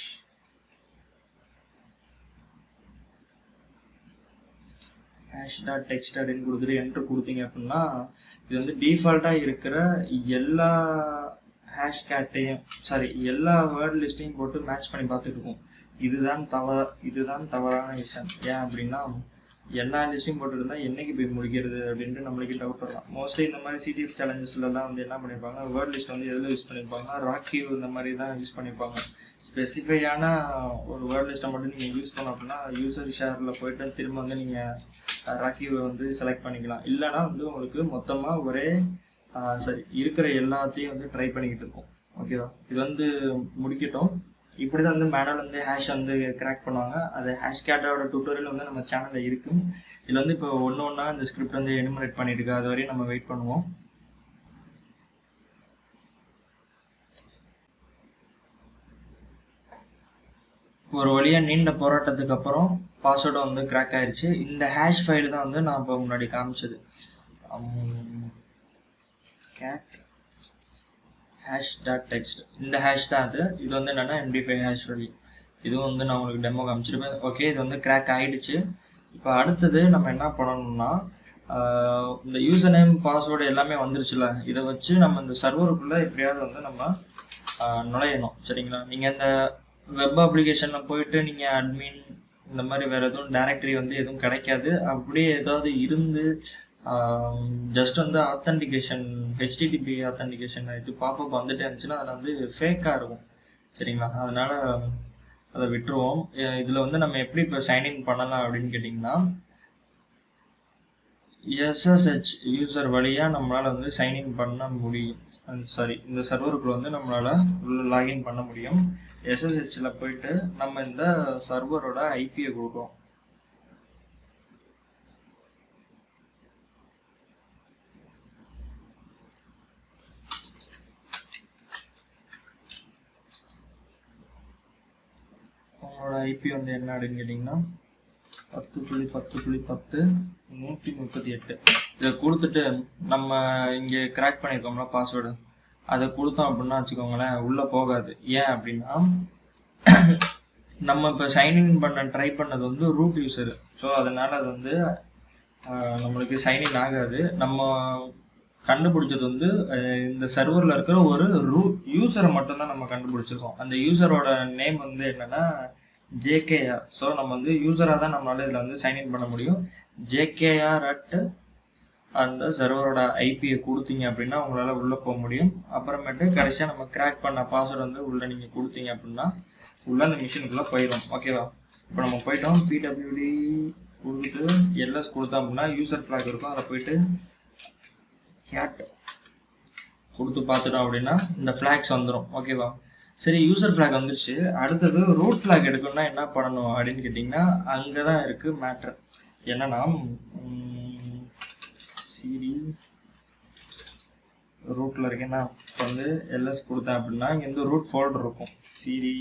#text அப்படின்னு கொடுத்துட்டு என்ட்ரு கொடுத்தீங்க அப்படின்னா இது வந்து டிஃபால்ட்டாக இருக்கிற எல்லா எல்லா வேர்ட் லிஸ்ட்டையும் போட்டு மேட்ச் பண்ணி பார்த்துட்டு இருக்கும். இதுதான் தவறான விஷயம். ஏன் அப்படின்னா எல்லா லிஸ்ட்டையும் போட்டுருந்தா என்னைக்கு போய் முடிக்கிறது அப்படின்ட்டு நம்மளுக்கு டவுட் வரலாம். மோஸ்ட்லி இந்த மாதிரி CTF சேலஞ்சஸ்லாம் வந்து என்ன பண்ணியிருப்பாங்க, வேர்ட் லிஸ்ட் வந்து எதில் யூஸ் பண்ணியிருப்பாங்கன்னா ராக்யூ இந்த மாதிரி தான் யூஸ் பண்ணியிருப்பாங்க. ஸ்பெசிஃபையான ஒரு வேர்ட் லிஸ்ட்டை மட்டும் நீங்கள் யூஸ் பண்ணோம் அப்படின்னா யூசர் ஷேரில் போய்ட்டு திரும்ப வந்து நீங்கள் ராக்யூவை வந்து செலக்ட் பண்ணிக்கலாம். இல்லைனா வந்து உங்களுக்கு மொத்தமாக ஒரே இருக்கிற எல்லாத்தையும் வந்து ட்ரை பண்ணிக்கிட்டு இருக்கோம். ஓகேவா, இது வந்து முடிக்கட்டும். இப்படி தான் வந்து மேனுவல் வந்து ஹேஷ் வந்து கிராக் பண்ணுவாங்க. அது #catோட டியூட்டோரியல் வந்து நம்ம சேனலில் இருக்கு. இதில் வந்து இப்போ ஒன்றா இந்த ஸ்கிரிப்ட் வந்து எனுமரேட் பண்ணிட்டு அது வரையும் நம்ம வெயிட் பண்ணுவோம். ஒரு வழியாக நீண்ட போராட்டத்துக்கு அப்புறம் பாஸ்வேர்டை வந்து கிராக் ஆயிடுச்சு. இந்த ஹேஷ் ஃபைல் தான் வந்து நான் இப்போ முன்னாடி காமிச்சது. cat #text இந்த ஹேஷ் தான் அது. இது வந்து என்னன்னா MD5 ஹேஷ் வழி. இதுவும் வந்து நான் உங்களுக்கு டெமோ காமிச்சிருப்பேன். ஓகே, இது வந்து கிராக் ஆகிடுச்சு. இப்போ அடுத்தது நம்ம என்ன பண்ணணும்னா இந்த யூசர் நேம் பாஸ்வேர்டு எல்லாமே வந்துருச்சுல, இதை வச்சு நம்ம இந்த சர்வருக்குள்ளே எப்படியாவது வந்து நம்ம நுழையணும். சரிங்களா, நீங்கள் இந்த வெப் அப்ளிகேஷனில் போயிட்டு நீங்கள் அட்மின் இந்த மாதிரி வேறு எதுவும் டைரக்டரி வந்து எதுவும் கிடைக்காது. அப்படியே ஏதாவது இருந்து ஜஸ்ட் வந்து ஆத்தன்டிகேஷன் HTTP ஆத்தன்டிகேஷன் இது பாப்பப் வந்துட்டே இருந்துச்சுன்னா அதில் வந்து ஃபேக்காக இருக்கும். சரிங்களா, அதனால் அதை விட்டுருவோம். இதில் வந்து நம்ம எப்படி இப்போ சைன்இன் பண்ணலாம் அப்படின்னு கேட்டிங்கன்னா SSH யூசர் வழியாக நம்மளால் வந்து சைன்இன் பண்ண முடியும். இந்த சர்வருக்குள்ள வந்து நம்மளால் லாகின் பண்ண முடியும். SSHல போயிட்டு நம்ம இந்த சர்வரோட ஐபியை கொடுக்குறோம். உங்களோட ஐபி வந்து என்ன அப்படின்னு கேட்டிங்கன்னா 10.10.10.138. இதை கொடுத்துட்டு நம்ம இங்கே கிராக் பண்ணியிருக்கோம்ல பாஸ்வேர்டு, அதை கொடுத்தோம் அப்படின்னா வச்சுக்கோங்களேன் உள்ளே போகாது. ஏன் அப்படின்னா நம்ம இப்போ சைன்இன் பண்ண ட்ரை பண்ணது வந்து ரூட் யூசரு. ஸோ அதனால் அது வந்து நம்மளுக்கு சைன்இன் ஆகாது. நம்ம கண்டுபிடிச்சது வந்து இந்த சர்வரில் இருக்கிற ஒரு யூசரை மட்டும்தான் நம்ம கண்டுபிடிச்சிருக்கோம். அந்த யூசரோட நேம் வந்து என்னன்னா JKR. ஸோ நம்ம வந்து யூசராக தான் நம்மளால இதில் வந்து சைன்இன் பண்ண முடியும். JKR அந்த சர்வரோட ஐபியை கொடுத்தீங்க அப்படின்னா உங்களால் உள்ளே போக முடியும். அப்புறமேட்டு கடைசியாக நம்ம கிராக் பண்ண பாஸ்வேர்டு வந்து உள்ளே நீங்கள் கொடுத்தீங்க அப்படின்னா உள்ளே அந்த மிஷினுக்குள்ளே போயிடும். ஓகேவா, இப்போ நம்ம போயிட்டோம். PWD கொடுத்துட்டு LS கொடுத்தோம் அப்படின்னா யூசர் ஃப்ளாக் இருக்கும். அதை போயிட்டு cat கொடுத்து பார்த்துட்டோம் அப்படின்னா இந்த ஃப்ளாக்ஸ் வந்துடும். ஓகேவா, சரி யூசர் ஃப்ளாக் வந்துருச்சு. அடுத்தது ரூட் ஃப்ளாக் எடுக்கணும்னா என்ன பண்ணணும் அப்படின்னு கேட்டிங்கன்னா அங்கே தான் இருக்குது மேட்ரு. என்னன்னா CD ரூட்டில் இருக்கேன்னா இப்போ வந்து எல்எஸ் கொடுத்தேன் அப்படின்னா இங்கே வந்து ரூட் ஃபோல்டர் இருக்கும். சிடி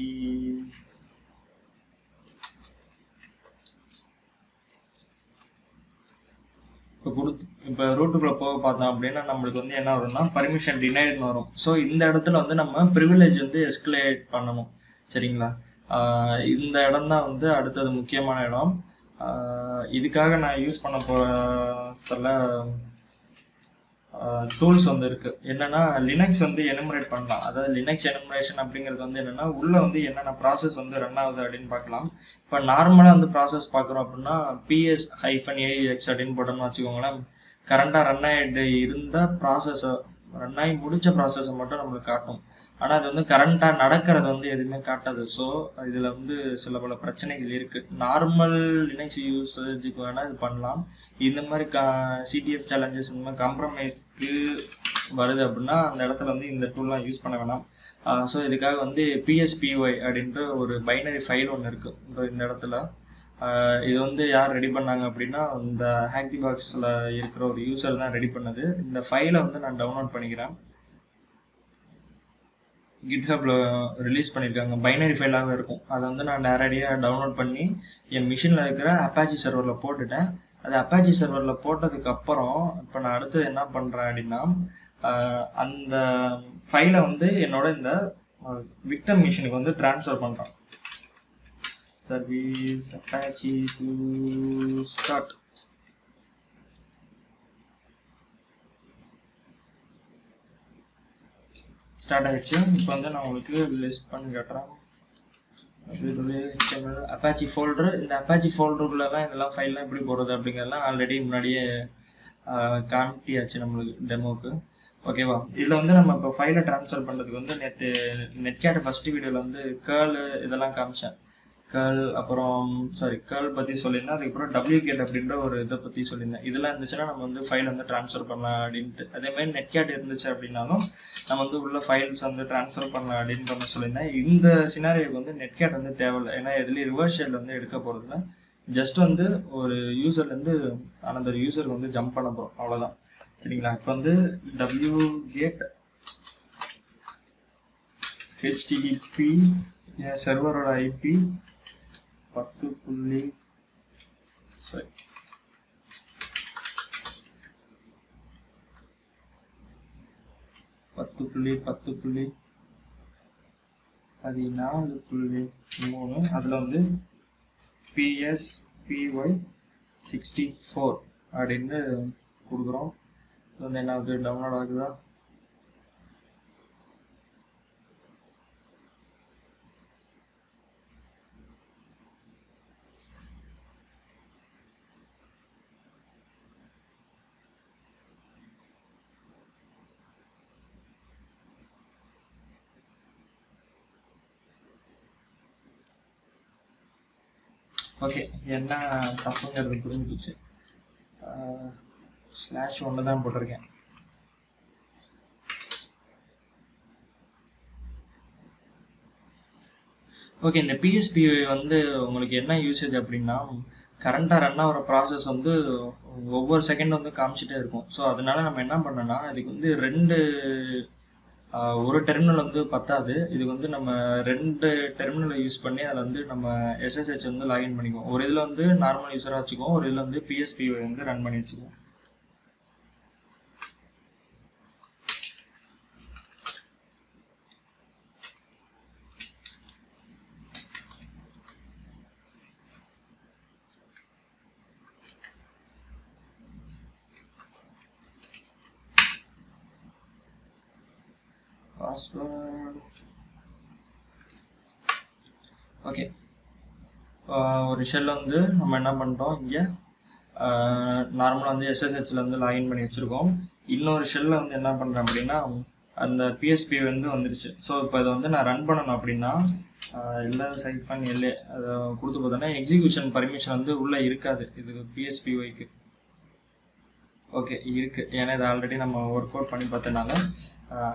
இப்போ ரூட்டுக்குள்ளே போக பார்த்தோம் அப்படின்னா நம்மளுக்கு வந்து என்ன வரும்னா பர்மிஷன் டினைடுன்னு வரும். ஸோ இந்த இடத்துல வந்து நம்ம ப்ரிவிலேஜ் வந்து எஸ்கலேட் பண்ணணும். சரிங்களா? இந்த இடம் தான் வந்து அடுத்தது முக்கியமான இடம். இதுக்காக நான் யூஸ் பண்ண போகிற சில டூல்ஸ் வந்து இருக்கு. என்னன்னா லினக்ஸ் வந்து எனுமரேட் பண்ணலாம். அதாவது லினக்ஸ் எனுமரேஷன் அப்படிங்கிறது வந்து என்னன்னா உள்ள வந்து என்னென்ன ப்ராசஸ் வந்து ரன் ஆகுது அப்படின்னு பார்க்கலாம். இப்போ நார்மலாக வந்து ப்ராசஸ் பார்க்குறோம் அப்படின்னா PS-AX அப்படின்னு போட்டோம்னு வச்சுக்கோங்களேன். கரண்டாக ரன் ஆகிட்டு இருந்த ப்ராசஸை ரன் ஆகி முடிச்ச ப்ராசஸை மட்டும் நம்மளுக்கு காட்டும். ஆனால் அது வந்து கரண்டாக நடக்கிறது வந்து எதுவுமே காட்டாது. ஸோ இதில் வந்து சில பல பிரச்சனைகள் இருக்குது. நார்மல் லினக்ஸ் யூசேஜுக்கு வேணால் இது பண்ணலாம். இந்த மாதிரி CTF சேலஞ்சஸ் இந்த மாதிரி காம்ப்ரமைஸ்க்கு வருது அப்படின்னா அந்த இடத்துல வந்து இந்த டூல்லாம் யூஸ் பண்ண வேணாம். ஸோ இதுக்காக வந்து PSPy அப்படின்ற ஒரு பைனரி ஃபைல் ஒன்று இருக்குது இந்த இடத்துல. இது வந்து யார் ரெடி பண்ணாங்க அப்படின்னா இந்த ஹேக் தி பாக்ஸில் இருக்கிற ஒரு யூசர் தான் ரெடி பண்ணது. இந்த ஃபைலை வந்து நான் டவுன்லோட் பண்ணிக்கிறேன். GitHubல ரிலீஸ் பண்ணியிருக்காங்க. பைனரி ஃபைலாகவே இருக்கும். அதை வந்து நான் நேரடியாக டவுன்லோட் பண்ணி என் மிஷினில் இருக்கிற அப்பாச்சி சர்வரில் போட்டுட்டேன். அது அப்பாச்சி சர்வரில் போட்டதுக்கப்புறம் இப்போ நான் அடுத்தது என்ன பண்ணுறேன் அப்படின்னா அந்த ஃபைலை வந்து என்னோட இந்த விக்டம் மிஷினுக்கு வந்து ட்ரான்ஸ்ஃபர் பண்ணுறேன். Service Apache to start. Start ஆகிடுச்சு. இப்போ வந்து நான் உங்களுக்கு லிஸ்ட் பண்ணி காட்டுறேன். Apache folder. இந்த அப்பாச்சி ஃபோல்டருக்குள்ளலாம் இதெல்லாம் ஃபைல்லாம் எப்படி போடுறது அப்படிங்கிறதுலாம் ஆல்ரெடி முன்னாடியே காமிட்டியாச்சு நம்மளுக்கு டெமோக்கு. ஓகேவா? இதில் வந்து நம்ம இப்போ ஃபைலை ட்ரான்ஸ்ஃபர் பண்ணுறதுக்கு வந்து நெட்கேட் ஃபஸ்ட்டு வீடியோவில் வந்து கேர்ள் இதெல்லாம் காமிச்சேன். கேர்ள் பற்றி சொல்லியிருந்தேன். அதுக்கப்புறம் WCAT அப்படின்ற ஒரு இதை பற்றி சொல்லியிருந்தேன். இதெல்லாம் இருந்துச்சுன்னா நம்ம வந்து ஃபைல் வந்து ட்ரான்ஸ்ஃபர் பண்ணலாம் அப்படின்ட்டு. அதேமாதிரி நெட்கேட் இருந்துச்சு அப்படின்னாலும் நம்ம வந்து உள்ள ஃபைல்ஸ் வந்து ட்ரான்ஸ்ஃபர் பண்ணலாம் அப்படின்ற மாதிரி சொல்லியிருந்தேன். இந்த சினாரியோக்கு வந்து நெட்கேட் வந்து தேவையில்லை. ஏன்னா எதுலேயும் ரிவர்ஸ் ஷெல் வந்து எடுக்க போகிறதுல ஜஸ்ட் வந்து ஒரு யூசர்லேருந்து அனதர் யூசருக்கு வந்து ஜம்ப் பண்ண போகிறோம், அவ்வளோதான். சரிங்களா? இப்போ வந்து WGET HTTP சர்வரோட IP 10.10.10. அதில் வந்து PSPy64 அப்படின்னு கொடுக்குறோம். இது வந்து என்ன ஆகுது? டவுன்லோட் ஆகுதா? ஓகே, என்ன தப்புங்கிறது புரிஞ்சுச்சு. /1 தான் போட்டிருக்கேன். ஓகே, இந்த PSPy வந்து உங்களுக்கு என்ன யூசேஜ் அப்படின்னா கரண்டாக ரன் ஆகிற ப்ராசஸ் வந்து ஒவ்வொரு செகண்ட் வந்து காமிச்சிட்டே இருக்கும். ஸோ அதனால நம்ம என்ன பண்ணோம்னா இதுக்கு வந்து ஒரு டெர்மினல் வந்து பத்தாது. இதுக்கு வந்து நம்ம 2 டெர்மினலை யூஸ் பண்ணி அதில் வந்து நம்ம SSH வந்து லாகின் பண்ணிக்குவோம். ஒரு இதில் வந்து நார்மல் யூஸராக வச்சுக்குவோம், ஒரு இதில் வந்து PSPy வந்து ரன் பண்ணி வச்சுக்குவோம். பாஸ்வேர்டு. ஓகே, ஒரு ஷெல்ல வந்து நம்ம என்ன பண்ணிட்டோம், இங்கே நார்மலாக வந்து SSHல வந்து லாகின் பண்ணி வச்சுருக்கோம். இன்னொரு ஷெல்ல வந்து என்ன பண்ணுறேன் அப்படின்னா அந்த PSPy வந்து வந்துருச்சு. ஸோ இப்போ இதை வந்து நான் ரன் பண்ணணும் அப்படின்னா LA அதை கொடுத்து பார்த்தோன்னா எக்ஸிக்யூஷன் பர்மிஷன் வந்து உள்ளே இருக்காது இதுக்கு PSPyக்கு. ஓகே இருக்கு, ஏன்னா இதை ஆல்ரெடி நம்ம ஒர்க் அவுட் பண்ணி பார்த்தனால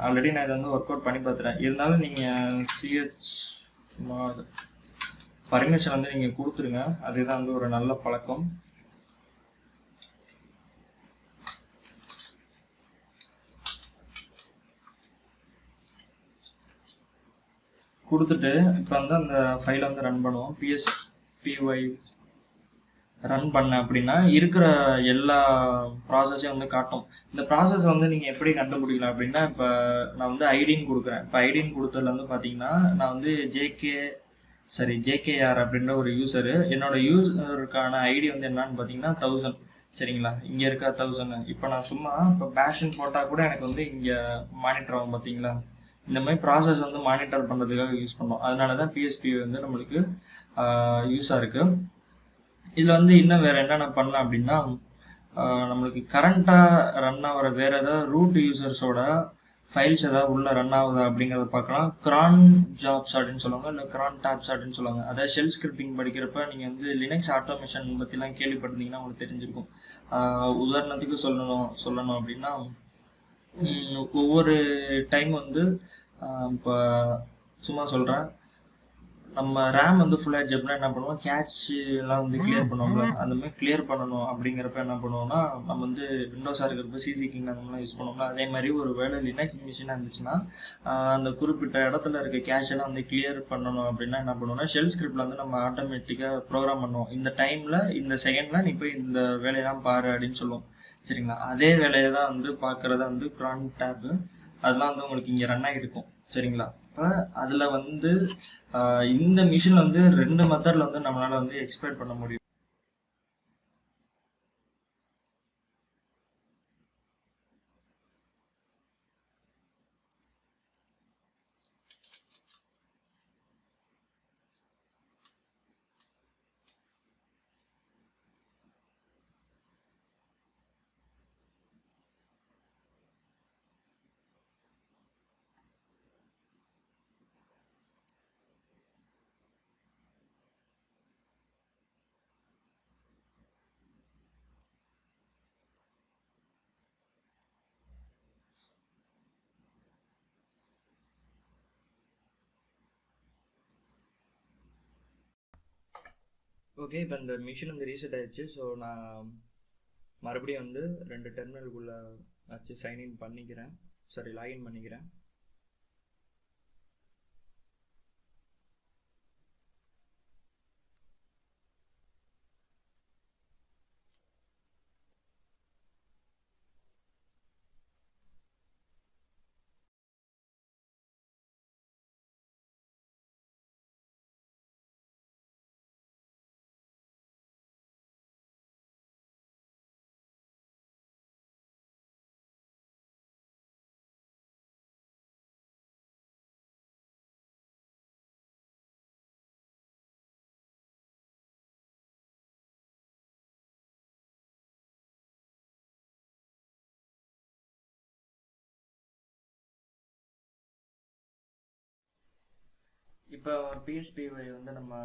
ஆல்ரெடி நான் இதை வந்து ஒர்க் அவுட் பண்ணி பார்த்துறேன். இருந்தாலும் நீங்கள் chmod பர்மிஷன் வந்து நீங்கள் கொடுத்துருங்க. அதுதான் வந்து ஒரு நல்ல பழக்கம். கொடுத்துட்டு இப்போ வந்து அந்த ஃபைலை வந்து ரன் பண்ணுவோம். PSPy ரன் பண்ண அப்படின்னா இருக்கிற எல்லா ப்ராசஸையும் வந்து காட்டும். இந்த ப்ராசஸ் வந்து நீங்கள் எப்படி கண்டுபிடிக்கலாம் அப்படின்னா, இப்போ நான் வந்து ஐடின்னு கொடுக்குறேன். இப்போ ஐடின்னு கொடுத்ததுல வந்து பார்த்தீங்கன்னா, நான் வந்து ஜேகேஆர் அப்படின்ற ஒரு யூசரு. என்னோட யூசருக்கான ஐடி வந்து என்னன்னு பார்த்தீங்கன்னா 1000. சரிங்களா, இங்கே இருக்கா 1000. இப்போ நான் சும்மா இப்போ பேஷன் போட்டால் கூட எனக்கு வந்து இங்கே மானிட்டர் ஆகும் பார்த்தீங்களா. இந்த மாதிரி ப்ராசஸ் வந்து மானிட்டர் பண்ணுறதுக்காக யூஸ் பண்ணோம். அதனால தான் PSP வந்து நம்மளுக்கு யூஸாக இருக்குது. இதில் வந்து இன்னும் வேறு என்னென்ன பண்ணலாம் அப்படின்னா, நம்மளுக்கு கரண்ட்டாக ரன் ஆகிற வேறு ஏதாவது ரூட் யூசர்ஸோட ஃபைல்ஸ் ஏதாவது உள்ள ரன் ஆகுதா அப்படிங்கிறத பார்க்கலாம். கிரான் ஜாப்ஸ் அப்படின்னு சொல்லுவாங்க, இல்லை கிரான் டாப்ஸ் அப்படின்னு சொல்லுவாங்க. அதாவது ஷெல் ஸ்கிரிப்டிங் படிக்கிறப்ப நீங்கள் வந்து லினக்ஸ் ஆட்டோமேஷன் பற்றிலாம் கேள்விப்பட்டிருந்தீங்கன்னா உங்களுக்கு தெரிஞ்சிருக்கும். உதாரணத்துக்கு சொல்லணும் அப்படின்னா, ஒவ்வொரு டைம் வந்து இப்போ சும்மா சொல்கிறேன், நம்ம ரேம் வந்து ஃபுல்லாகிடுச்சு அப்படின்னா என்ன பண்ணுவோம், கேட்ச் எல்லாம் வந்து கிளியர் பண்ணுவோம்ல, அந்த மாதிரி கிளியர் பண்ணணும். அப்படிங்கிறப்ப என்ன பண்ணுவோம்னா, நம்ம வந்து விண்டோஸாக இருக்கிறப்ப சிசி கிளீன் அந்த மாதிரிலாம் யூஸ் பண்ணுவோம்ல. அதே மாதிரி ஒரு வேளை லினக்ஸ் மிஷினாக இருந்துச்சுன்னா, அந்த குறிப்பிட்ட இடத்துல இருக்க கேஷ் எல்லாம் வந்து கிளியர் பண்ணணும் அப்படின்னா என்ன பண்ணுவோம்னா, ஷெல் ஸ்கிரிப்டில் வந்து நம்ம ஆட்டோமேட்டிக்காக ப்ரோக்ராம் பண்ணுவோம். இந்த டைமில் இந்த செகண்டில் நீ போய் இந்த வேலையெல்லாம் பாரு அப்படின்னு சொல்லுவோம். சரிங்களா, அதே வேலையை தான் வந்து பார்க்குறத வந்து கிரான் டேப் அதெல்லாம் வந்து உங்களுக்கு இங்கே ரன் ஆகிருக்கும். சரிங்களா, இப்போ அதில் வந்து இந்த மிஷின் வந்து 2 மெத்தடில் வந்து நம்மளால் வந்து எக்ஸ்பெக்ட் பண்ண முடியும். ஓகே, இப்போ இந்த மிஷின் வந்து ரீசெட் ஆயிடுச்சு. ஸோ நான் மறுபடியும் வந்து 2 டெர்மினலுக்குள்ளே வச்சு சைன்இன் பண்ணிக்கிறேன். சாரி, லாகின் பண்ணிக்கிறேன். இப்போ PSPy வந்து நம்ம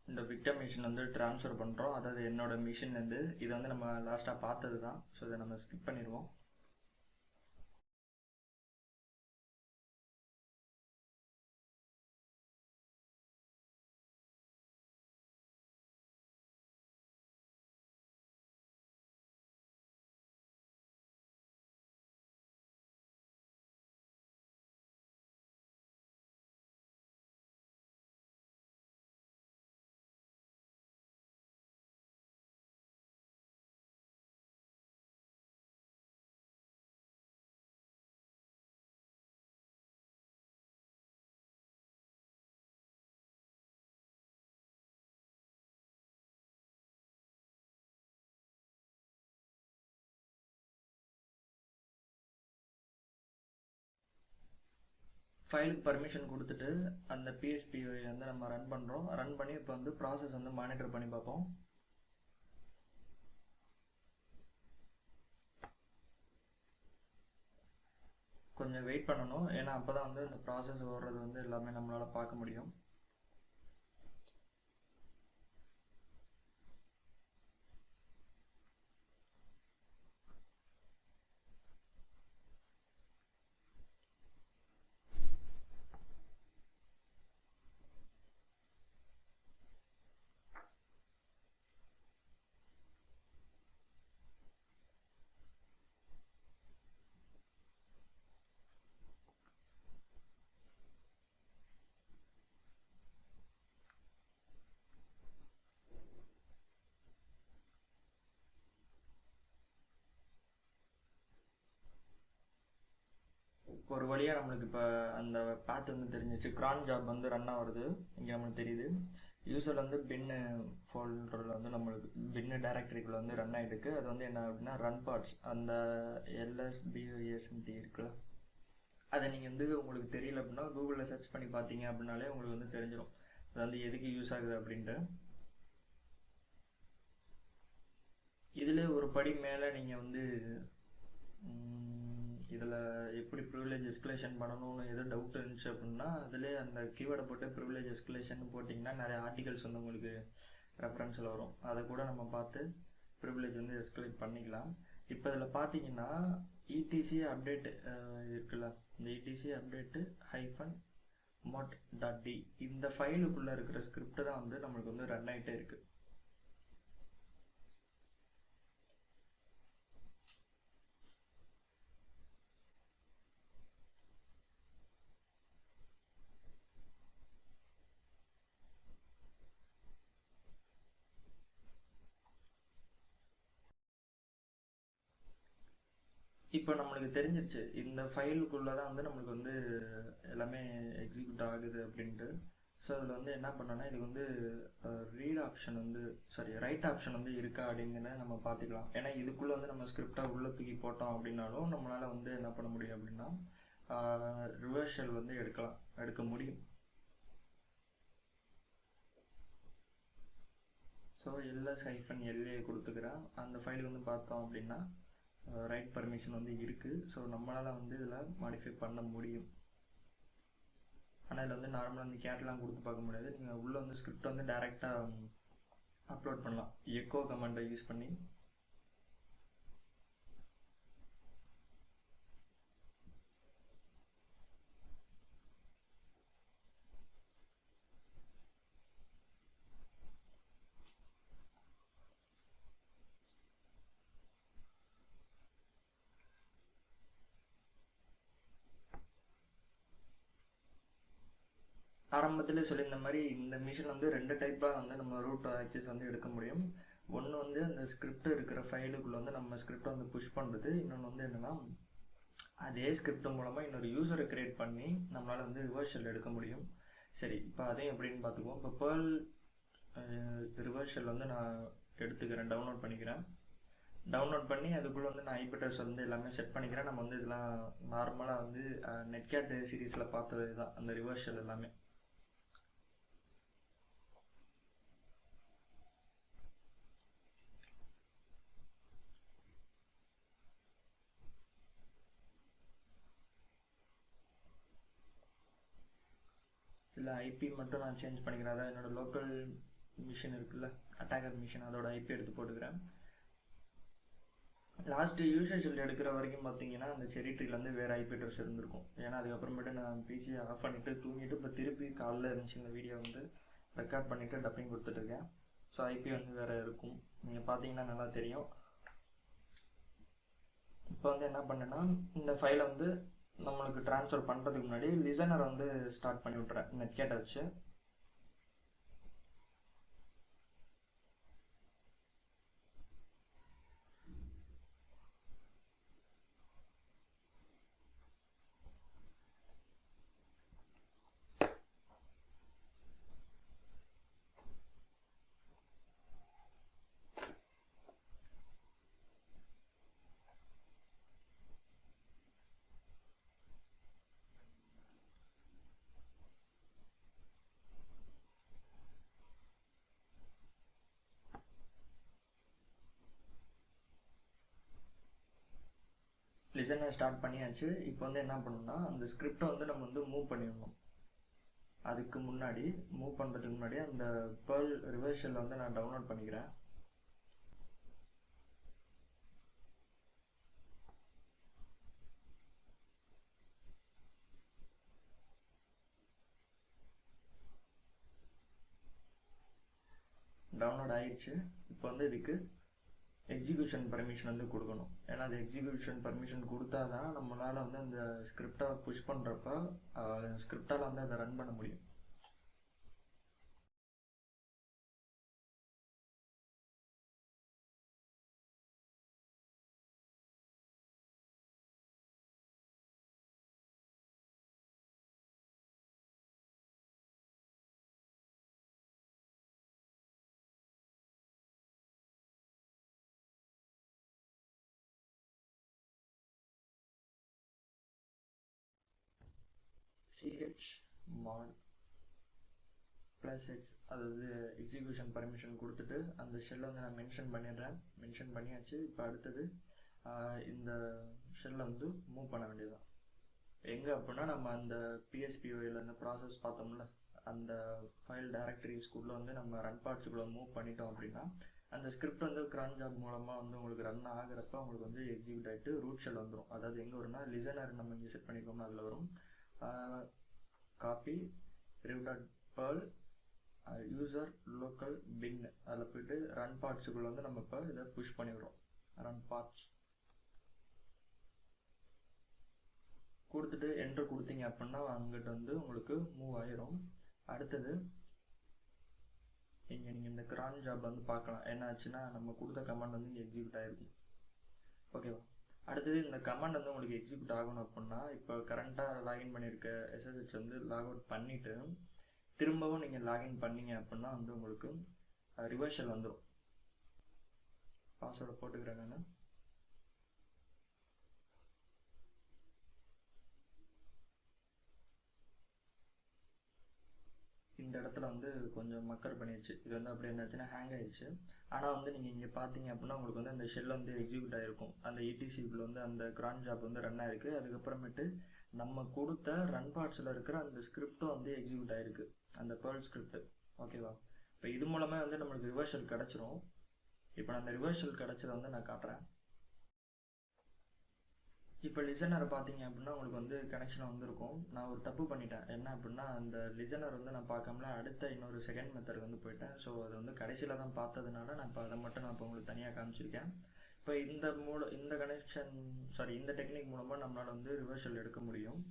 இந்த விக்டம் மிஷின் வந்து ட்ரான்ஸ்ஃபர் பண்ணுறோம். அதாவது என்னோட மிஷின் வந்து இதை வந்து நம்ம லாஸ்ட்டாக பார்த்தது தான். ஸோ இதை நம்ம ஸ்கிப் பண்ணிடுவோம். ஃபைலுக்கு பர்மிஷன் கொடுத்துட்டு அந்த PSPy வந்து நம்ம ரன் பண்ணுறோம். ரன் பண்ணி இப்போ வந்து ப்ராசஸ் வந்து மானிட்டர் பண்ணி பார்ப்போம். கொஞ்சம் வெயிட் பண்ணணும், ஏன்னா அப்போ தான் வந்து இந்த ப்ராசஸ் ஓடுறது வந்து எல்லாமே நம்மளால் பார்க்க முடியும். ஒரு வழியாக நம்மளுக்கு இப்போ அந்த பாத் வந்து தெரிஞ்சிச்சு. க்ரான் ஜாப் வந்து ரன் ஆகுறது இங்கே நம்மளுக்கு தெரியுது. யூசரில் வந்து பின்னு ஃபோல்டரில் வந்து நம்மளுக்கு பின்னு டைரக்டரிக்குள்ளே வந்து ரன் ஆகிட்டு அது வந்து என்ன அப்படின்னா ரன் பார்ட்ஸ் அந்த LSBOSMT இருக்குல்ல, அதை நீங்கள் வந்து உங்களுக்கு தெரியல அப்படின்னா கூகுளில் சர்ச் பண்ணி பார்த்தீங்க அப்படின்னாலே உங்களுக்கு வந்து தெரிஞ்சிடும் அது வந்து எதுக்கு யூஸ் ஆகுது அப்படின்ட்டு. இதில் ஒரு படி மேலே நீங்கள் வந்து இதில் எப்படி ப்ரிவிலேஜ் எஸ்கலேஷன் பண்ணணும்னு எதோ டவுட் இருந்துச்சு அப்படின்னா அதிலே அந்த கீவேர்டை போட்டு ப்ரிவிலேஜ் எஸ்கலேஷன் போட்டிங்கன்னா நிறைய ஆர்டிகல்ஸ் வந்து உங்களுக்கு ரெஃபரன்ஸில் வரும். அதை கூட நம்ம பார்த்து ப்ரிவிலேஜ் வந்து எஸ்கலேட் பண்ணிக்கலாம். இப்போ இதில் பார்த்தீங்கன்னா இடிசி அப்டேட் இருக்குல்ல, இந்த இடிசி அப்டேட்டு -mot.d இந்த ஃபைலுக்குள்ளே இருக்கிற ஸ்கிரிப்ட் தான் வந்து நம்மளுக்கு வந்து ரன் ஆகிட்டே இருக்குது. இப்போ நம்மளுக்கு தெரிஞ்சிருச்சு இந்த ஃபைலுக்குள்ளே தான் வந்து நம்மளுக்கு வந்து எல்லாமே எக்ஸிக்யூட் ஆகுது அப்படின்ட்டு. ஸோ அதில் வந்து என்ன பண்ணோன்னா இதுக்கு வந்து ரீட் ஆப்ஷன் வந்து ரைட் ஆப்ஷன் வந்து இருக்கா அப்படிங்கிறத நம்ம பார்த்துக்கலாம். ஏன்னா இதுக்குள்ளே வந்து நம்ம ஸ்கிரிப்டாக உள்ளே தூக்கி போட்டோம் அப்படின்னாலும் நம்மளால் வந்து என்ன பண்ண முடியும் அப்படின்னா ரிவர்ஷல் வந்து எடுக்க முடியும். ஸோ ls-la கொடுத்துக்கிறேன். அந்த ஃபைல் வந்து பார்த்தோம் அப்படின்னா ரைட் பர்மிஷன் வந்து இருக்குது. ஸோ நம்மளால் வந்து இதில் மாடிஃபை பண்ண முடியும். ஆனால் இதில் வந்து நார்மலாக வந்து கேட்லாம் கொடுத்து பார்க்க முடியாது. நீங்கள் உள்ளே வந்து ஸ்கிரிப்ட் வந்து டைரெக்டாக அப்லோட் பண்ணலாம் எக்கோ கமாண்டை யூஸ் பண்ணி. ஆரம்பத்தில் சொல்லியிருந்த மாதிரி இந்த மிஷின் வந்து 2 டைப்பாக வந்து நம்ம ரூட் ஆக்சஸ் வந்து எடுக்க முடியும். ஒன்று வந்து அந்த ஸ்கிரிப்ட் இருக்கிற ஃபைலுக்குள்ளே வந்து நம்ம ஸ்கிரிப்டை வந்து புஷ் பண்ணுறது. இன்னொன்று வந்து என்னென்னா அதே ஸ்கிரிப்ட் மூலமாக இன்னொரு யூசரை க்ரியேட் பண்ணி நம்மளால் வந்து ரிவர்ஷல் எடுக்க முடியும். சரி, இப்போ அதையும் எப்படின்னு பார்த்துக்குவோம். இப்போ பேர்ல் ரிவர்ஷல் வந்து நான் எடுத்துக்கிறேன், டவுன்லோட் பண்ணிக்கிறேன். டவுன்லோட் பண்ணி அதுக்குள்ளே வந்து நான் ஐபி அட்ரஸ் வந்து எல்லாமே செட் பண்ணிக்கிறேன். நம்ம வந்து இதெல்லாம் நார்மலாக வந்து நெட்கேட் சீரீஸில் பார்த்தது தான் அந்த ரிவர்ஷல் எல்லாமே. இல்லை ஐபி மட்டும் நான் சேஞ்ச் பண்ணிக்கிறேன். அதான் என்னோடய லோக்கல் மிஷின் இருக்குல்ல, அட்டாக்கர் மிஷின், அதோட ஐபி எடுத்து போட்டுக்கிறேன். லாஸ்ட்டு யூசேஜில் எடுக்கிற வரைக்கும் பார்த்தீங்கன்னா அந்த செரி ட்ரீலேருந்து வேறு ஐபி அட்ரஸ் இருந்திருக்கும். ஏன்னா அதுக்கப்புறமேட்டு நான் பிசியை ஆஃப் பண்ணிவிட்டு தூங்கிட்டு இப்போ திருப்பி காலைல இருந்துச்சு இந்த வீடியோ வந்து ரெக்கார்ட் பண்ணிவிட்டு டப்பிங் கொடுத்துட்ருக்கேன். ஸோ ஐபி வந்து வேறு இருக்கும், நீங்கள் பார்த்தீங்கன்னா நல்லா தெரியும். இப்போ வந்து என்ன பண்ணேன்னா இந்த ஃபைலை வந்து நம்மளுக்கு ட்ரான்ஸ்ஃபர் பண்ணுறதுக்கு முன்னாடி லிசனர் வந்து ஸ்டார்ட் பண்ணி விட்றேன் நெட்கேட்டை வச்சு. லிசனை ஸ்டார்ட் பண்ணியாச்சு. இப்போ வந்து என்ன பண்ணணும்னா அந்த ஸ்கிரிப்டை வந்து நம்ம வந்து மூவ் பண்ணிடணும். அதுக்கு முன்னாடி மூவ் பண்ணுறதுக்கு முன்னாடி அந்த பேர்ல் ரிவர்ஷலில் வந்து நான் டவுன்லோட் பண்ணிக்கிறேன். டவுன்லோட் ஆயிடுச்சு. இப்போ வந்து இதுக்கு எக்ஸிக்யூஷன் பர்மிஷன் வந்து கொடுக்கணும். ஏன்னா அது எக்ஸிக்யூஷன் பர்மிஷன் கொடுத்தா தான் நம்மளால் வந்து அந்த ஸ்கிரிப்டை புஷ் பண்ணுறப்ப ஸ்கிரிப்டால் வந்து அதை ரன் பண்ண முடியும். ch mod +x, அதாவது எக்ஸிக்யூஷன் பர்மிஷன் கொடுத்துட்டு அந்த ஷெல்லை வந்து நான் மென்ஷன் பண்ணிடுறேன். மென்ஷன் பண்ணியாச்சு. இப்போ அடுத்தது இந்த ஷெல்லை வந்து மூவ் பண்ண வேண்டியதுதான். எங்கே அப்படின்னா நம்ம அந்த PSPOயில் அந்த ப்ராசஸ் பார்த்தோம்ல, அந்த ஃபைல் டைரக்டரிஸ்குள்ளே வந்து நம்ம ரன் பார்ட்ஸுக்குள்ளே மூவ் பண்ணிட்டோம் அப்படின்னா அந்த ஸ்கிரிப்ட் வந்து cron job மூலமாக வந்து உங்களுக்கு ரன் ஆகிறப்ப உங்களுக்கு வந்து எக்ஸிக்யூட் ஆகிட்டு ரூட் ஷெல் வந்துடும். அதாவது எங்கே வரும்னா லிசனர் நம்ம இங்கே செட் பண்ணிக்கோம்னா அதில் வரும். காப்பி rev.perl யூசர் லோக்கல் பின் அதில் போய்ட்டு ரன் பார்ட்ஸுக்குள்ளே வந்து நம்ம இப்போ இதை புஷ் பண்ணிவிடுறோம். ரன் பார்ட்ஸ் கொடுத்துட்டு என்ட்ரு கொடுத்தீங்க அப்படின்னா அங்கிட்ட வந்து உங்களுக்கு மூவ் ஆயிரும். அடுத்தது இங்கே நீங்கள் இந்த cron job வந்து பார்க்கலாம். என்ன ஆச்சுன்னா நம்ம கொடுத்த கமாண்ட் வந்து இங்கே எக்ஸிக்யூட் ஆகிருக்கும். ஓகேவா? அடுத்தது இந்த கமாண்ட் வந்து உங்களுக்கு எக்ஸிக்யூட் ஆகணும் அப்படின்னா இப்போ கரண்ட்டாக லாகின் பண்ணியிருக்க SSH வந்து லாக் அவுட் பண்ணிவிட்டு திரும்பவும் நீங்கள் லாகின் பண்ணீங்க அப்படின்னா வந்து உங்களுக்கு ரிவர்ஷல் வந்துடும். பாஸ்வேர்டை போட்டுக்கிறேன் நான். இந்த இடத்துல வந்து கொஞ்சம் மக்கர் பண்ணிடுச்சு. இது வந்து அப்படி என்னாச்சுன்னா ஹேங் ஆயிடுச்சு. ஆனால் வந்து நீங்கள் இங்கே பார்த்தீங்க அப்படின்னா உங்களுக்கு வந்து அந்த ஷெல் வந்து எக்ஸிக்யூட் ஆகிருக்கும். அந்த ETCக்குள்ள வந்து அந்த cron job வந்து ரன் ஆயிருக்கு. அதுக்கப்புறமேட்டு நம்ம கொடுத்த ரன் பார்ட்ஸில் இருக்கிற அந்த ஸ்கிரிப்டும் வந்து எக்ஸிக்யூட் ஆகிருக்கு, அந்த Perl ஸ்கிரிப்ட். ஓகேவா? இப்போ இது மூலமாக வந்து நம்மளுக்கு ரிவர்ஷல் கிடச்சிரும். இப்போ நான் அந்த ரிவர்ஷல் கிடச்சதை வந்து நான் காட்டுறேன். இப்போ லிசனரை பார்த்தீங்க அப்படின்னா உங்களுக்கு வந்து கனெக்ஷன் வந்திருக்கும். நான் ஒரு தப்பு பண்ணிட்டேன். என்ன அப்படின்னா அந்த லிசனர் வந்து நான் பார்க்காமல அடுத்த இன்னொரு செகண்ட் மெத்தடுக்கு வந்து போயிட்டேன். ஸோ அது வந்து கடைசியில் தான் பார்த்ததுனால நான் இப்போ அதை மட்டும் நான் இப்போ உங்களுக்கு தனியாக காமிச்சிருக்கேன். இப்போ இந்த கனெக்ஷன் இந்த டெக்னிக் மூலமாக நம்மளால் வந்து ரிவர்ஷல் எடுக்க முடியும்.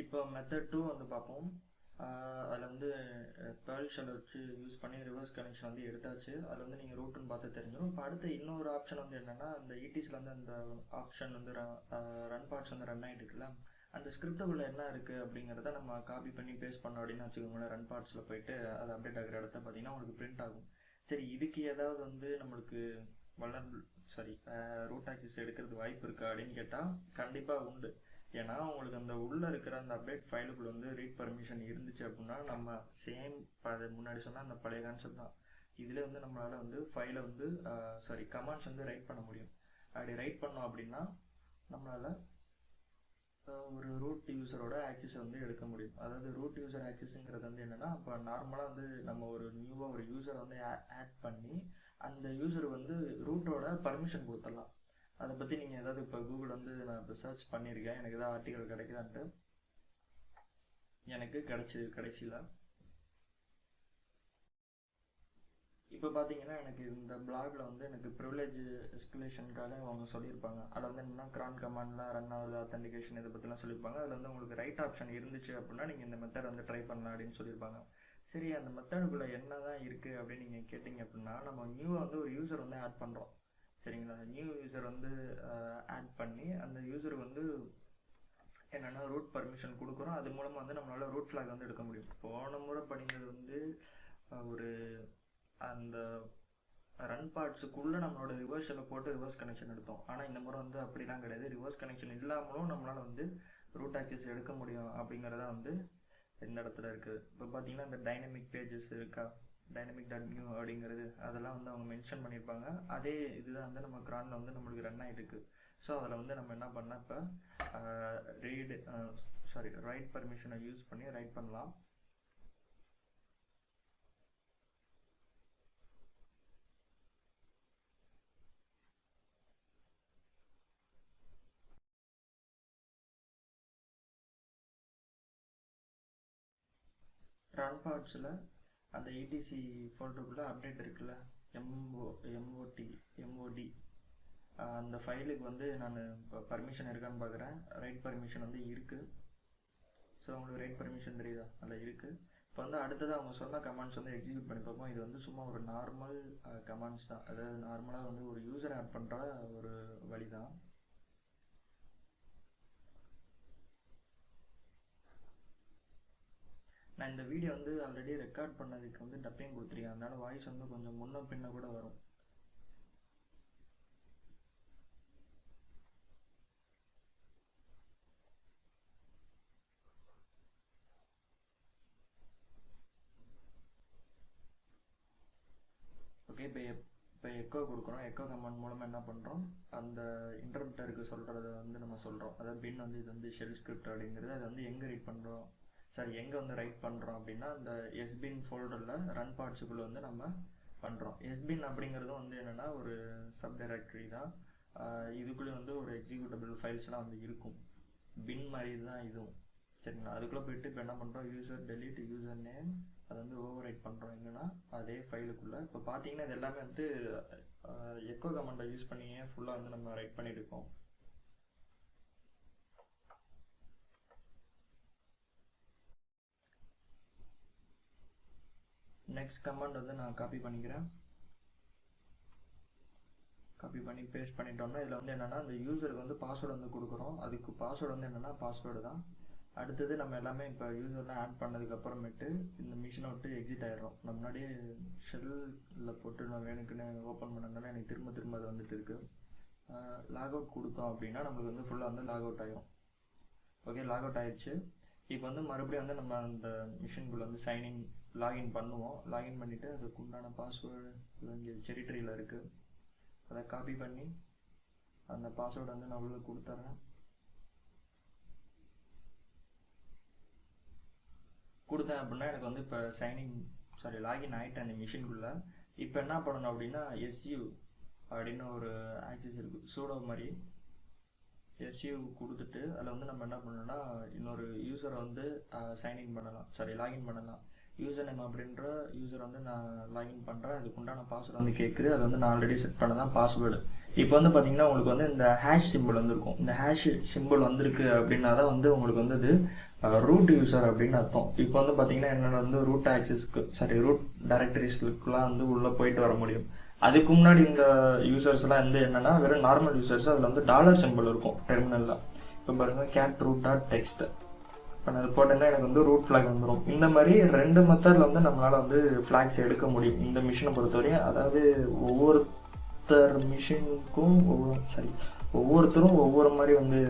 இப்போ மெத்தட் 2 வந்து பார்ப்போம். அதில் வந்து Perl ஷெல் வச்சு யூஸ் பண்ணி ரிவர்ஸ் கனெக்ஷன் வந்து எடுத்தாச்சு. அதில் வந்து நீங்கள் ரூட்டுன்னு பார்த்து தெரிஞ்சிடும். இப்போ அடுத்து இன்னொரு ஆப்ஷன் வந்து என்னென்னா அந்த ETCயில் வந்து அந்த ஆப்ஷன் வந்து ரன் பார்ட்ஸ் வந்து ரன் ஆகிட்டு இருக்குல்ல, அந்த ஸ்கிரிப்டுக்குள்ளே என்ன இருக்குது அப்படிங்கிறத நம்ம காப்பி பண்ணி பேஸ்ட் பண்ணோம் அப்படின்னு வச்சுக்கோங்களேன். ரன் பார்ட்ஸில் போயிட்டு அது அப்டேட் ஆகிற இடத்த பார்த்தீங்கன்னா உங்களுக்கு பிரிண்ட் ஆகும். சரி, இதுக்கு ஏதாவது வந்து நம்மளுக்கு ரூட் ஆக்சஸ் எடுக்கிறது வாய்ப்பு இருக்கா அப்படின்னு கேட்டால் கண்டிப்பாக உண்டு. ஏன்னா உங்களுக்கு அந்த உள்ளே இருக்கிற அந்த அப்டேட் ஃபைலுக்குள்ள வந்து ரீட் பர்மிஷன் இருந்துச்சு அப்படின்னா நம்ம சேம் முன்னாடி சொன்னால் அந்த பழைய கான்செப்ட் தான். இதில் வந்து நம்மளால் வந்து ஃபைலை வந்து கமாண்ட்ஸ் வந்து ரைட் பண்ண முடியும். அப்படி ரைட் பண்ணோம் அப்படின்னா நம்மளால் ஒரு ரூட் யூசரோட ஆக்சஸை வந்து எடுக்க முடியும். அதாவது ரூட் யூசர் ஆக்சஸுங்கிறது வந்து என்னென்னா இப்போ நார்மலாக வந்து நம்ம ஒரு நியூவாக ஒரு யூசரை வந்து ஆட் பண்ணி அந்த யூசர் வந்து ரூட்டோட பர்மிஷன் கொடுத்துடலாம். அதை பற்றி நீங்கள் ஏதாவது இப்போ கூகுள் வந்து நான் இப்போ சர்ச் பண்ணியிருக்கேன், எனக்கு ஏதாவது ஆர்டிக்கல் கிடைக்குதான்ட்டு. எனக்கு கிடைச்சிது கடைசியில். இப்போ பார்த்தீங்கன்னா எனக்கு இந்த பிளாகில் வந்து எனக்கு ப்ரிவிலேஜ் எஸ்கலேஷனுக்காக அவங்க சொல்லியிருப்பாங்க. அதில் வந்து என்னென்னா cron கமாண்ட்லாம் ரன் ஆகுது, அத்தன்டிகேஷன் இதை பற்றிலாம் சொல்லியிருப்பாங்க. அதில் வந்து உங்களுக்கு ரைட் ஆப்ஷன் இருந்துச்சு அப்படின்னா நீங்கள் இந்த மெத்தட் வந்து ட்ரை பண்ணலாம் அப்படின்னு சொல்லியிருப்பாங்க. சரி, அந்த மெத்தடுக்குள்ளே என்ன தான் இருக்குது அப்படின்னு நீங்கள் கேட்டிங்க அப்படின்னா நம்ம நியூவாக வந்து ஒரு யூசர் வந்து ஆட் பண்ணுறோம். சரிங்களா? நியூ யூசர் வந்து ஆட் பண்ணி அந்த யூசருக்கு வந்து என்னென்னா ரூட் பர்மிஷன் கொடுக்குறோம். அது மூலமாக வந்து நம்மளால் ரூட் ஃப்ளாக் வந்து எடுக்க முடியும். போன முறை படிக்கிறது வந்து ஒரு அந்த ரன் பார்ட்ஸுக்குள்ளே நம்மளோட ரிவர்ஷலை போட்டு ரிவர்ஸ் கனெக்ஷன் எடுத்தோம். ஆனால் இந்த முறை வந்து அப்படிலாம் கிடையாது. ரிவர்ஸ் கனெக்ஷன் இல்லாமலும் நம்மளால் வந்து ரூட் ஆக்சஸ் எடுக்க முடியும் அப்படிங்கிறத வந்து இந்த இடத்துல இருக்குது. இப்போ பார்த்தீங்கன்னா இந்த டைனமிக் பேஜஸ் இருக்கா, dynamic.new அப்படிங்கிறது அதெல்லாம் வந்து அவங்க மென்ஷன் பண்ணியிருப்பாங்க. அதே இதுதான் வந்து நம்ம cronல வந்து நம்மளுக்கு ரன் ஆகிட்டு இருக்கு. ஸோ அதில் வந்து நம்ம என்ன பண்ணால் இப்போ ரைட் பர்மிஷனை யூஸ் பண்ணி ரைட் பண்ணலாம். ரன் பார்ட்ஸில் அந்த ETC ஃபோல்டருக்குள்ளே அப்டேட் இருக்குல்ல, MOD அந்த ஃபைலுக்கு வந்து நான் இப்போ பர்மிஷன் இருக்கான்னு பார்க்குறேன். ரைட் பர்மிஷன் வந்து இருக்குது. ஸோ உங்களுக்கு ரைட் பர்மிஷன் தெரியுதா? அதில் இருக்குது. இப்போ வந்து அடுத்தது அவங்க சொன்ன கமாண்ட்ஸ் வந்து எக்ஸிக்யூட் பண்ணி பார்ப்போம். இது வந்து சும்மா ஒரு நார்மல் கமாண்ட்ஸ் தான். அதாவது நார்மலாக வந்து ஒரு யூசர் ஆட் பண்ணுற ஒரு வழி தான். நான் இந்த வீடியோ வந்து ஆல்ரெடி ரெக்கார்ட் பண்ணதுக்கு வந்து டப்பிங் கொடுத்துருக்கேன். அதனால வாய்ஸ் வந்து கொஞ்சம் முன்ன பின்ன கூட வரும். ஓகே, இப்போ எக்கோ கொடுக்குறோம். எக்கோ கமாண்ட் மூலமாக என்ன பண்ணுறோம், அந்த இன்டர்பிரட்டருக்கு சொல்கிறத வந்து நம்ம சொல்கிறோம். அதாவது பின் வந்து இது வந்து ஷெல் ஸ்கிரிப்ட் அப்படிங்கிறது அது வந்து எங்கே ரீட் பண்ணுறோம், எங்கே வந்து ரைட் பண்ணுறோம் அப்படின்னா அந்த எஸ்பின் ஃபோல்டரில் ரன் பார்ட்ஸுக்குள்ளே வந்து நம்ம பண்ணுறோம். எஸ்பின் அப்படிங்கிறதும் வந்து என்னென்னா ஒரு சப் டைரக்டரி தான். இதுக்குள்ளே வந்து ஒரு எக்ஸிக்யூட்டபிள் ஃபைல்ஸ்லாம் வந்து இருக்கும். பின் மாதிரி தான் இதுவும். சரிங்களா, அதுக்குள்ளே போயிட்டு இப்போ என்ன பண்ணுறோம், யூசர் டெலீட் யூசர் நேம் அதை வந்து ஓவர் ரைட் பண்ணுறோம் எங்கன்னா அதே ஃபைலுக்குள்ளே. இப்போ பார்த்தீங்கன்னா இது எல்லாமே வந்து எக்கோ கமாண்டை யூஸ் பண்ணியே ஃபுல்லாக வந்து நம்ம ரைட் பண்ணிட்டு இருக்கோம். நெக்ஸ்ட் கமாண்ட் வந்து நான் காப்பி பண்ணிக்கிறேன். காப்பி பண்ணி பேஸ்ட் பண்ணிட்டோம்னா இதில் வந்து என்னென்னா அந்த யூசருக்கு வந்து பாஸ்வேர்டு வந்து கொடுக்குறோம். அதுக்கு பாஸ்வேர்டு வந்து என்னென்னா பாஸ்வேர்டு தான். அடுத்தது நம்ம எல்லாமே இப்போ யூசர்லாம் ஆட் பண்ணதுக்கப்புறமேட்டு இந்த மிஷினை விட்டு எக்ஸிட் ஆகிடுறோம். நம்ம முன்னாடியே ஷெல்லில் போட்டு நான் வேணுக்குன்னு ஓப்பன் பண்ணதுனால எனக்கு திரும்ப அது வந்துட்டு இருக்குது. லாக் அவுட் கொடுத்தோம் அப்படின்னா நம்மளுக்கு வந்து ஃபுல்லாக வந்து லாக் அவுட் ஆகிடும். ஓகே, லாக் அவுட் ஆகிடுச்சு. இப்போ வந்து மறுபடியும் வந்து நம்ம அந்த மிஷின்குள்ளே வந்து சைன்இன் லாகின் பண்ணுவோம். லாகின் பண்ணிவிட்டு அதுக்கு உண்டான பாஸ்வேர்டு இங்கே செரிட்டரியில் இருக்குது. அதை காப்பி பண்ணி அந்த பாஸ்வேர்டு வந்து நான் உள்ள கொடுத்துட்றேன். கொடுத்தேன் அப்படின்னா எனக்கு வந்து இப்போ லாகின் ஆகிட்டேன் அந்த மிஷின்குள்ளே. இப்போ என்ன பண்ணணும் அப்படின்னா எஸ்யூ அப்படின்னு ஒரு ஆக்சஸ் இருக்குது, சூடோ மாதிரி. எஸ்யூ கொடுத்துட்டு அதில் வந்து நம்ம என்ன பண்ணணும்னா இன்னொரு யூசரை வந்து லாகின் பண்ணலாம். யூசர் நேம் அப்படின்ற யூசர் வந்து நான் லாகின் பண்ணுறேன். அதுக்கு உண்டான பாஸ்வேர்டு வந்து கேட்குது. அது வந்து நான் ஆல்ரெடி செட் பண்ண தான் பாஸ்வேர்டு. இப்போ வந்து பார்த்தீங்கன்னா உங்களுக்கு வந்து இந்த ஹேஷ் சிம்பிள் வந்துருக்கும். இந்த ஹேஷ் சிம்பிள் வந்திருக்கு அப்படின்னா தான் வந்து உங்களுக்கு வந்து இது ரூட் யூசர் அப்படின்னு அர்த்தம். இப்போ வந்து பார்த்தீங்கன்னா என்னோட வந்து ரூட் ஆக்சஸ்க்கு ரூட் டைரக்டரிஸ்க்குலாம் வந்து உள்ளே போயிட்டு வர முடியும். அதுக்கு முன்னாடி இந்த யூசர்ஸ்லாம் வந்து என்னென்னா வெறும் நார்மல் யூசர்ஸ். அதில் வந்து டாலர் சிம்பிள் இருக்கும் டெர்மினலில். இப்போ பாருங்கள் cat_root.txt. இப்போ நான் அது போட்டேன்னா எனக்கு வந்து ரூட் ஃப்ளாக் வந்துடும். இந்த மாதிரி 2 மெத்தடில் வந்து நம்மளால் வந்து ஃப்ளாக்ஸ் எடுக்க முடியும் இந்த மிஷினை பொறுத்தவரையும். அதாவது ஒவ்வொருத்தர் மிஷினுக்கும் ஒவ்வொருத்தரும் ஒவ்வொரு மாதிரி வந்து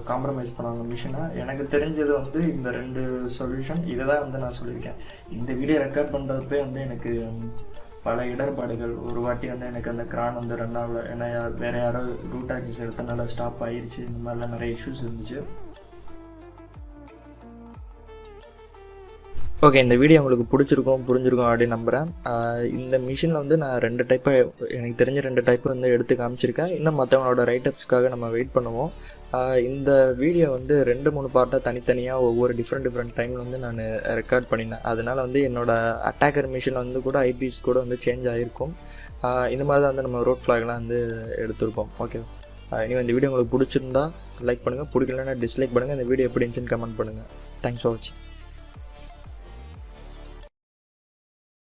காம்ப்ரமைஸ் பண்ணுவாங்க மிஷினை. எனக்கு தெரிஞ்சது வந்து இந்த 2 சொல்யூஷன் இதை தான் வந்து நான் சொல்லியிருக்கேன். இந்த வீடியோ ரெக்கார்ட் பண்ணுறதுப்பே வந்து எனக்கு பல இடர்பாடுகள். ஒரு வாட்டி வந்து எனக்கு அந்த கிரான் வந்து ரன் ஆகல, ஏன்னா வேறு யாரோ ரூட் ஆக்சஸ் எடுத்தனால ஸ்டாப் ஆயிடுச்சு. இந்த மாதிரிலாம் நிறைய இஷ்யூஸ் இருந்துச்சு. ஓகே, இந்த வீடியோ உங்களுக்கு புரிஞ்சிருக்கும் அப்படின்னு நம்புகிறேன். இந்த மிஷினில் வந்து நான் 2 டைப்பை எனக்கு தெரிஞ்ச 2 டைப்பு வந்து எடுத்து காமிச்சிருக்கேன். இன்னும் மற்றவங்களோட ரைட்டப்ஸ்க்காக நம்ம வெயிட் பண்ணுவோம். இந்த வீடியோ வந்து 2-3 பார்ட்டாக தனித்தனியாக ஒவ்வொரு டிஃப்ரெண்ட் டைமில் வந்து நான் ரெக்கார்ட் பண்ணினேன். அதனால் வந்து என்னோடய அட்டாக்கர் மிஷின் வந்து கூட ஐபிஎஸ் கூட வந்து சேஞ்ச் ஆகிருக்கும். இந்த மாதிரி தான் வந்து நம்ம ரோட் ஃப்ளாக்லாம் வந்து எடுத்திருக்கோம். ஓகே, இனிமேல் இந்த வீடியோ உங்களுக்கு பிடிச்சிருந்தா லைக் பண்ணுங்கள், பிடிக்கலன்னா டிஸ்லைக் பண்ணுங்கள். இந்த வீடியோ எப்படி இருந்துச்சுன்னு கமெண்ட் பண்ணுங்கள். தேங்க்ஸ் ஃபார் வாட்சிங்.